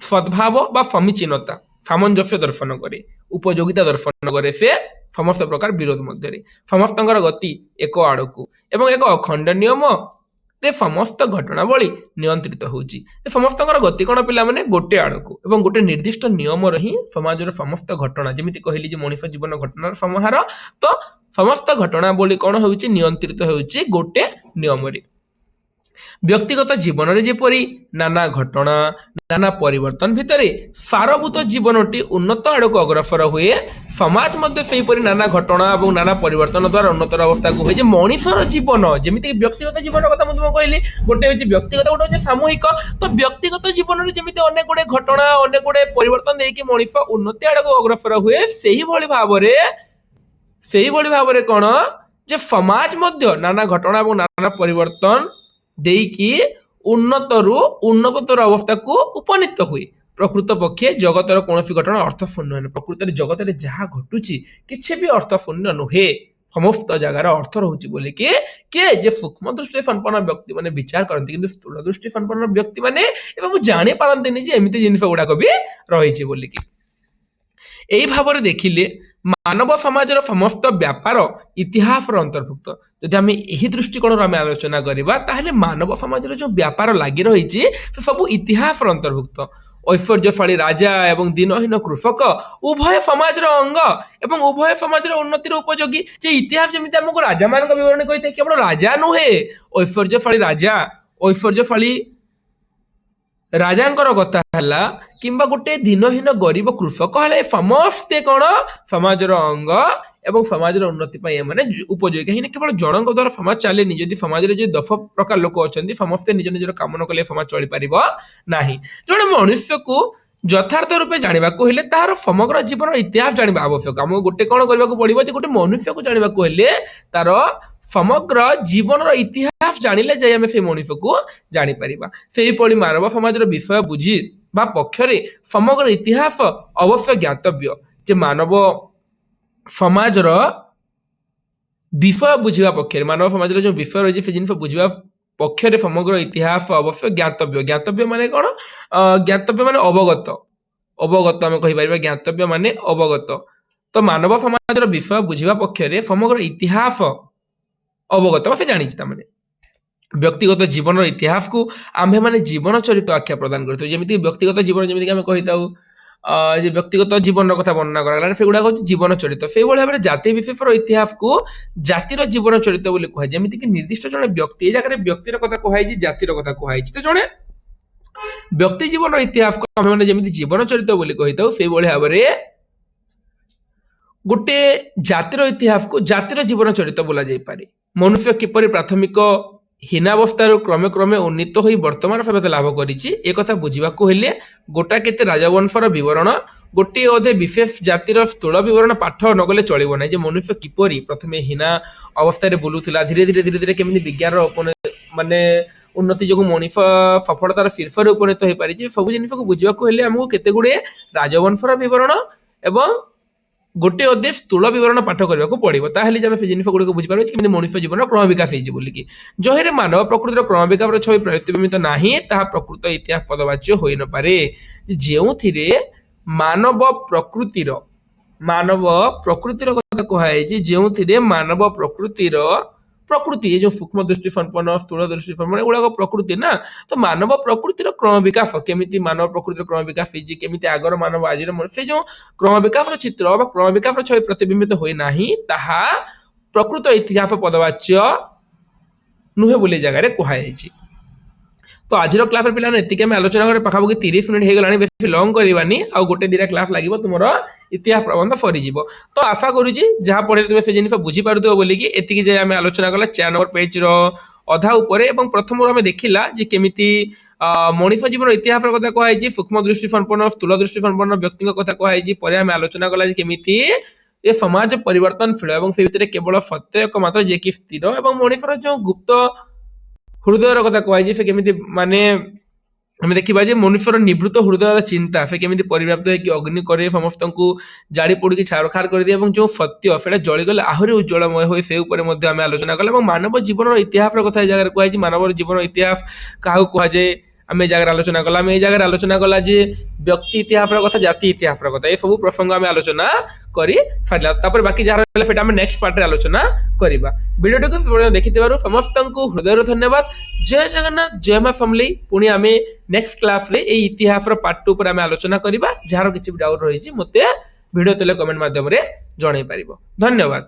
সদ্ভাব বা সমীচীনতা সামঞ্জস্য দর্শন করে উপযোগিতা দর্শন করে সে ସମସ୍ତ ପ୍ରକାର ବିରୋଧ ମଧ୍ୟରେ ସମସ୍ତଙ୍କର ଗତି ଏକ ଆଡକୁ ଏବଂ ଏକ ଅଖଣ୍ଡ ନିୟମ ରେ ସମସ୍ତ ଘଟଣାବଳୀ ନିୟନ୍ତ୍ରିତ ହେଉଛି। ସମସ୍ତଙ୍କର ଗତି କଣ ପିଲାମାନେ ଗୋଟେ ଆଡକୁ ଏବଂ ଗୋଟେ ନିର୍ଦ୍ଦିଷ୍ଟ ନିୟମର ହିଁ ସମାଜର ସମସ୍ତ ଘଟଣା ଯେମିତି କହିଲି ଯେ ମଣିଷ ଜୀବନ ଘଟଣାର ସମାହାର ତ ସମସ୍ତ ଘଟଣାବଳୀ କଣ ହେଉଛି ନିୟନ୍ତ୍ରିତ ହେଉଛି ଗୋଟେ ନିୟମରେ। ବ୍ୟକ୍ତିଗତ ଜୀବନରେ ଯେପରି ନାନା ଘଟଣା ନାନା ପରିବର୍ତ୍ତନ ଭିତରେ ସାରଭୂତ ଜୀବନଟି ଉନ୍ନତ ଆଡକୁ ଅଗ୍ରସର ହୁଏ ସମାଜ ମଧ୍ୟ ସେହିପରି ନାନା ଘଟଣା ଏବଂ ନାନା ପରିବର୍ତ୍ତନ ଦ୍ୱାରା ଉନ୍ନତର ଅବସ୍ଥାକୁ ହୁଏ। ଯେ ମଣିଷର ଜୀବନ ଯେମିତି ବ୍ୟକ୍ତିଗତ ଜୀବନ କଥା ମୁଁ ତୁମକୁ କହିଲି ଗୋଟେ ହେଉଛି ବ୍ୟକ୍ତିଗତ ଗୋଟେ ହେଉଛି ସାମୂହିକ ତ ବ୍ୟକ୍ତିଗତ ଜୀବନରେ ଯେମିତି ଅନେକ ଗୁଡେ ଘଟଣା ଅନେକ ଗୁଡେ ପରିବର୍ତ୍ତନ ଦେଇକି ମଣିଷ ଉନ୍ନତି ଆଡକୁ ଅଗ୍ରସର ହୁଏ ସେଇଭଳି ଭାବରେ କଣ ଯେ ସମାଜ ମଧ୍ୟ ନାନା ଘଟଣା ଏବଂ ନାନା ପରିବର୍ତ୍ତନ ଦେଇକି ଉନ୍ନତରୁ ଉନ୍ନତତର ଅବସ୍ଥାକୁ ଉପନୀତ ହୁଏ। ପ୍ରକୃତ ପକ୍ଷେ ଜଗତର କୌଣସି ଘଟଣା ଅର୍ଥଶୂନ୍ୟ ନୁହେଁ। ପ୍ରକୃତରେ ଜଗତରେ ଯାହା ଘଟୁଛି କିଛି ବି ଅର୍ଥଶୂନ୍ୟ ନୁହେଁ ସମସ୍ତ ଜାଗାର ଅର୍ଥ ରହୁଛି ବୋଲିକି କିଏ ଯେ ସୂକ୍ଷ୍ମ ଦୃଷ୍ଟି ସମ୍ପନ୍ନ ବ୍ୟକ୍ତି ମାନେ ବିଚାର କରନ୍ତି କିନ୍ତୁ ସ୍ଥୂଳ ଦୃଷ୍ଟି ସମ୍ପନ୍ନ ବ୍ୟକ୍ତି ମାନେ ଏବଂ ଜାଣି ପାରନ୍ତିନି ଯେ ଏମିତି ଜିନିଷ ଗୁଡାକ ବି ରହିଛି ବୋଲିକି। এই ভাବରେ ଦେଖିଲେ ମାନବ ସମାଜର ସମସ୍ତ ବ୍ୟାପାର ଇତିହାସର ଅନ୍ତର୍ଭୁକ୍ତ। ଯଦି ଆମେ ଏହି ଦୃଷ୍ଟିକୋଣରୁ ଆମେ ଆଲୋଚନା କରିବା ତାହେଲେ ମାନବ ସମାଜର ଯୋଉ ବ୍ୟାପାର ଲାଗି ରହିଛି ସେ ସବୁ ଇତିହାସର ଅନ୍ତର୍ଭୁକ୍ତ। ଐଶ୍ୱର୍ଯ୍ୟଶାଳୀ ରାଜା ଏବଂ ଦିନହୀନ କୃଷକ ଉଭୟ ସମାଜର ଅଙ୍ଗ ଏବଂ ଉଭୟ ସମାଜର ଉନ୍ନତିର ଉପଯୋଗୀ। ଯେ ଇତିହାସ ଯେମିତି ଆମକୁ ରାଜାମାନଙ୍କ ବିବରଣୀ କହିଥାଏ କେବଳ ରାଜା ନୁହେଁ ଐଶ୍ୱର୍ଯ୍ୟଶାଳୀ ରାଜାଙ୍କର କଥା ହେଲା କିମ୍ବା ଗୋଟେ ଦିନହୀନ ଗରିବ କୃଷକ ହେଲେ ସମସ୍ତେ କଣ ସମାଜର ଅଙ୍ଗ ଏବଂ ସମାଜର ଉନ୍ନତି ପାଇଁ ଏମାନେ ଉପଯୋଗୀ। କାହିଁକି କେବଳ ଜଣଙ୍କ ଦ୍ୱାରା ସମାଜ ଚାଲେନି। ଯଦି ସମାଜରେ ଯଦି 10 ପ୍ରକାର ଲୋକ ଅଛନ୍ତି ସମସ୍ତେ ନିଜ ନିଜର କାମ ନ କଲେ ସମାଜ ଚଳିପାରିବ ନାହିଁ। ଜଣେ ମନୁଷ୍ୟକୁ ଯଥାର୍ଥ ରୂପେ ଜାଣିବାକୁ ହେଲେ ତାହାର ସମଗ୍ର ଜୀବନର ଇତିହାସ ଜାଣିବା ଆବଶ୍ୟକ। ଆମକୁ ଗୋଟେ କଣ କରିବାକୁ ପଡିବ ଯେ ଗୋଟେ ମନୁଷ୍ୟକୁ ଜାଣିବାକୁ ହେଲେ ତାର ସମଗ୍ର ଜୀବନର ଇତିହାସ ଜାଣିଲେ ଯାଇ ଆମେ ସେଇ ମଣିଷକୁ ଜାଣିପାରିବା। ସେହିଭଳି ମାନବ ସମାଜର ବିଷୟ ବୁଝିବା ପକ୍ଷରେ ସମଗ୍ର ଇତିହାସ ଅବଶ୍ୟ ଜ୍ଞାତବ୍ୟ। ଯେ ମାନବ ସମାଜର ବିଷୟ ବୁଝିବା ପକ୍ଷରେ ମାନବ ସମାଜର ଯୋଉ ବିଷୟ ରହିଛି ସେ ଜିନିଷ ବୁଝିବା ପକ୍ଷରେ ସମଗ୍ର ଇତିହାସ ଅବଶ୍ୟ ଜ୍ଞାତବ୍ୟ। ଜ୍ଞାତବ୍ୟ ମାନେ କଣ? ଜ୍ଞାତବ୍ୟ ମାନେ ଅବଗତ ଆମେ କହିପାରିବା ଜ୍ଞାତବ୍ୟ ମାନେ ଅବଗତ। ତ ମାନବ ସମାଜର ବିଷୟ ବୁଝିବା ପକ୍ଷରେ ସମଗ୍ର ଇତିହାସ ଅବଗତ ବା ସେ ଜାଣିଛି। ତାମାନେ ବ୍ୟକ୍ତିଗତ ଜୀବନର ଇତିହାସକୁ ଆମ୍ଭେମାନେ ଜୀବନ ଚରିତ ଆଖ୍ୟା ପ୍ରଦାନ କରିଥାଉ। ଯେମିତି ବ୍ୟକ୍ତିଗତ ଜୀବନ ଯେମିତିକି ଆମେ କହିଥାଉ ଯେ ବ୍ୟକ୍ତିଗତ ଜୀବନର କଥା ବର୍ଣ୍ଣନା କରାଗଲା ସେଗୁଡାକ ହଉଛି ଜୀବନ ଚରିତ। ସେଇଭଳି ଭାବରେ ଜାତି ବିଶେଷର ଇତିହାସକୁ ଜାତିର ଜୀବନ ଚରିତ ବୋଲି କୁହାଯାଏ। ଯେମିତିକି ନିର୍ଦ୍ଦିଷ୍ଟ ଜଣେ ବ୍ୟକ୍ତି ଏ ଜାଗାରେ ବ୍ୟକ୍ତିର କଥା କୁହାଯାଇଛି ଜାତିର କଥା କୁହାଯାଇଛି। ତ ଜଣେ ବ୍ୟକ୍ତି ଜୀବନର ଇତିହାସକୁ ଆମେମାନେ ଯେମିତି ଜୀବନ ଚରିତ ବୋଲି କହିଥାଉ ସେଇଭଳି ଭାବରେ ଗୋଟେ ଜାତିର ଇତିହାସକୁ ଜାତିର ଜୀବନ ଚରିତ ବୋଲା ଯାଇପାରେ। ମନୁଷ୍ୟ କିପରି ପ୍ରାଥମିକ ହୀନାବସ୍ଥାରୁ କ୍ରମେ କ୍ରମେ ଉନ୍ନୀତ ହୋଇ ବର୍ତ୍ତମାନ ସଭ୍ୟତା ଲାଭ କରିଛି ଏ କଥା ବୁଝିବାକୁ ହେଲେ ଗୋଟା କେତେ ରାଜବଂଶର ବିବରଣ ଗୋଟିଏ ଅଧେ ବିଶେଷ ଜାତିର ସ୍ଥୂଳ ବିବରଣ ପାଠ ନଗଲେ ଚଳିବ ନାହିଁ। ଯେ ମନୁଷ୍ୟ କିପରି ପ୍ରଥମେ ହୀନା ଅବସ୍ଥାରେ ବୁଲୁଥିଲା ଧୀରେ ଧୀରେ କେମିତି ବିଜ୍ଞାନର ମାନେ ଉନ୍ନତି ଯୋଗୁଁ ମଣିଷ ସଫଳତାର ଶୀର୍ଷରେ ଉପନୀତ ହେଇପାରିଛି ସବୁ ଜିନିଷକୁ ବୁଝିବାକୁ ହେଲେ ଆମକୁ କେତେ ଗୁଡିଏ ରାଜବଂଶର ବିବରଣ ଏବଂ ଗୋଟେ ଅଧେ ସ୍ଥୂଳ ବିବରଣ ପାଠ କରିବାକୁ ପଡିବ। ତାହେଲେ ଆମେ ସେ ଜିନିଷ ଗୁଡିକ ବୁଝିପାରିବା କେମିତି ମଣିଷ ଜୀବନର କ୍ରମ ବିକାଶ ହେଇଛି ବୋଲିକି। ଯହିଁରେ ମାନବ ପ୍ରକୃତିର କ୍ରମ ବିକାଶର ଛବି ପ୍ରତିବିମ୍ବିତ ନାହିଁ ତାହା ପ୍ରକୃତ ଇତିହାସ ପଦବାଚ୍ୟ ହୋଇନପାରେ। ଯେଉଁଥିରେ ମାନବ ପ୍ରକୃତିର କଥା କୁହାଯାଇଛି ଯେଉଁଥିରେ ମାନବ ପ୍ରକୃତି ଏ ଯୋଉ ସୂକ୍ଷ୍ମ ଦୃଷ୍ଟି ସମ୍ପନ୍ନ ସ୍ଥୂଳ ଦୃଷ୍ଟି ସମ୍ପନ୍ନ ଏଗୁଡାକ ପ୍ରକୃତି ନା। ତ ମାନବ ପ୍ରକୃତିର କ୍ରମ ବିକାଶ କେମିତି ମାନବ ପ୍ରକୃତିର କ୍ରମ ବିକାଶ ହେଇଛି କେମିତି ଆଗର ମାନବ ଆଜିର ସେ ଯୋଉ କ୍ରମ ବିକାଶର ଚିତ୍ର ବା କ୍ରମ ବିକାଶର ଛବି ପ୍ରତିବିମ୍ବିତ ହୋଇ ନାହିଁ ତାହା ପ୍ରକୃତ ଇତିହାସ ପଦବାଚ୍ୟ ନୁହେଁ ବୋଲି ଜାଗାରେ କୁହାଯାଇଛି। ତ ଆଜିର କ୍ଲାସରେ ପିଲାମାନେ ଏତିକି ଆମେ ଆଲୋଚନା କରିବା ପାଖାପାଖି 30 ମିନିଟ୍ ହେଇଗଲାଣି ବେଶୀ ଲଙ୍ଗ କରିବାନି ଆଉ ଗୋଟେ ଦିଟା କ୍ଲାସ ଲାଗିବ ତୁମର ଇତିହାସ ପ୍ରବନ୍ଧ ସରିଯିବ। ତ ଆଶା କରୁଛି ଯାହା ପଢିଲେ ତୁମେ ସେ ଜିନିଷ ବୁଝିପାରୁଥିବ ବୋଲିକି ଏତିକି ଯେ ଆମେ ଆଲୋଚନା କଲା 4 ନମ୍ବର ପେଜର ଅଧା ଉପରେ ଏବଂ ପ୍ରଥମରୁ ଆମେ ଦେଖିଲା ଯେ କେମିତି ମଣିଷ ଜୀବନ ଇତିହାସର କଥା କୁହାଯାଇଛି ସୂକ୍ଷ୍ମ ଦୃଷ୍ଟି ସମ୍ପନ୍ନ ସ୍ଥୂଳ ଦୃଷ୍ଟି ସମ୍ପନ୍ନ ବ୍ୟକ୍ତିଙ୍କ କଥା କୁହାଯାଇଛି। ପରେ ଆମେ ଆଲୋଚନା କଲା ଯେ କେମିତି ଏ ସମାଜ ପରିବର୍ତ୍ତନଶୀଳ ଏବଂ ସେ ଭିତରେ କେବଳ ସତ୍ୟ ଏକମାତ୍ର ଯିଏକି ସ୍ଥିର ଏବଂ ମଣିଷର ଯୋଉ ଗୁପ୍ତ ହୃଦୟର କଥା କୁହାଯାଇଛି ସେ କେମିତି ମାନେ ଆମେ ଦେଖିବା ଯେ ମନୁଷ୍ୟର ନିବୃତ ହୃଦୟର ଚିନ୍ତା ସେ କେମିତି ପରିବ୍ୟାପ୍ତ ହେଇକି ଅଗ୍ନି କରେ ସମସ୍ତଙ୍କୁ ଜାଳି ପୋଡ଼ିକି ଛାରଖାର କରିଦିଏ ଏବଂ ଯେଉଁ ସତ୍ୟ ସେଇଟା ଜଳିଗଲେ ଆହୁରି ଉଜ୍ଜଳମୟ ହୁଏ ସେ ଉପରେ ମଧ୍ୟ ଆମେ ଆଲୋଚନା କଲେ ଏବଂ ମାନବ ଜୀବନର ଇତିହାସର କଥା ଏ ଜାଗାରେ କୁହାଯାଇଛି ମାନବ ଜୀବନର ଇତିହାସ କାହାକୁ କୁହାଯାଏ ଆମେ ଏ ଜାଗାରେ ଆଲୋଚନା କଲା ଆମେ ଏ ଜାଗାରେ ଆଲୋଚନା କଲା ଯେ ବ୍ୟକ୍ତି ଇତିହାସର କଥା ଜାତି ଇତିହାସର କଥା ଏ ସବୁ ପ୍ରସଙ୍ଗ ଆମେ ଆଲୋଚନା କରି ସାରିଲା ତାପରେ ବାକି ଯାହା ରହିଲା ସେଟା ଆମେ ନେକ୍ସଟ ପାର୍ଟରେ ଆଲୋଚନା କରିବା ଭିଡ଼ିଓଟିକୁ ଦେଖିଥିବାରୁ ସମସ୍ତଙ୍କୁ ହୃଦୟରୁ ଧନ୍ୟବାଦ ଜୟ ଜଗନ୍ନାଥ ଜୟ ମା ସମଲେଇ ପୁଣି ଆମେ ନେକ୍ସଟ କ୍ଲାସରେ ଏଇ ଇତିହାସର ପାର୍ଟ 2 ଉପରେ ଆମେ ଆଲୋଚନା କରିବା ଯାହାର କିଛି ଡାଉଟ ରହିଛି ମୋତେ ଭିଡ଼ିଓ ତଳେ କମେଣ୍ଟ ମାଧ୍ୟମରେ ଜଣାଇ ପାରିବ ଧନ୍ୟବାଦ।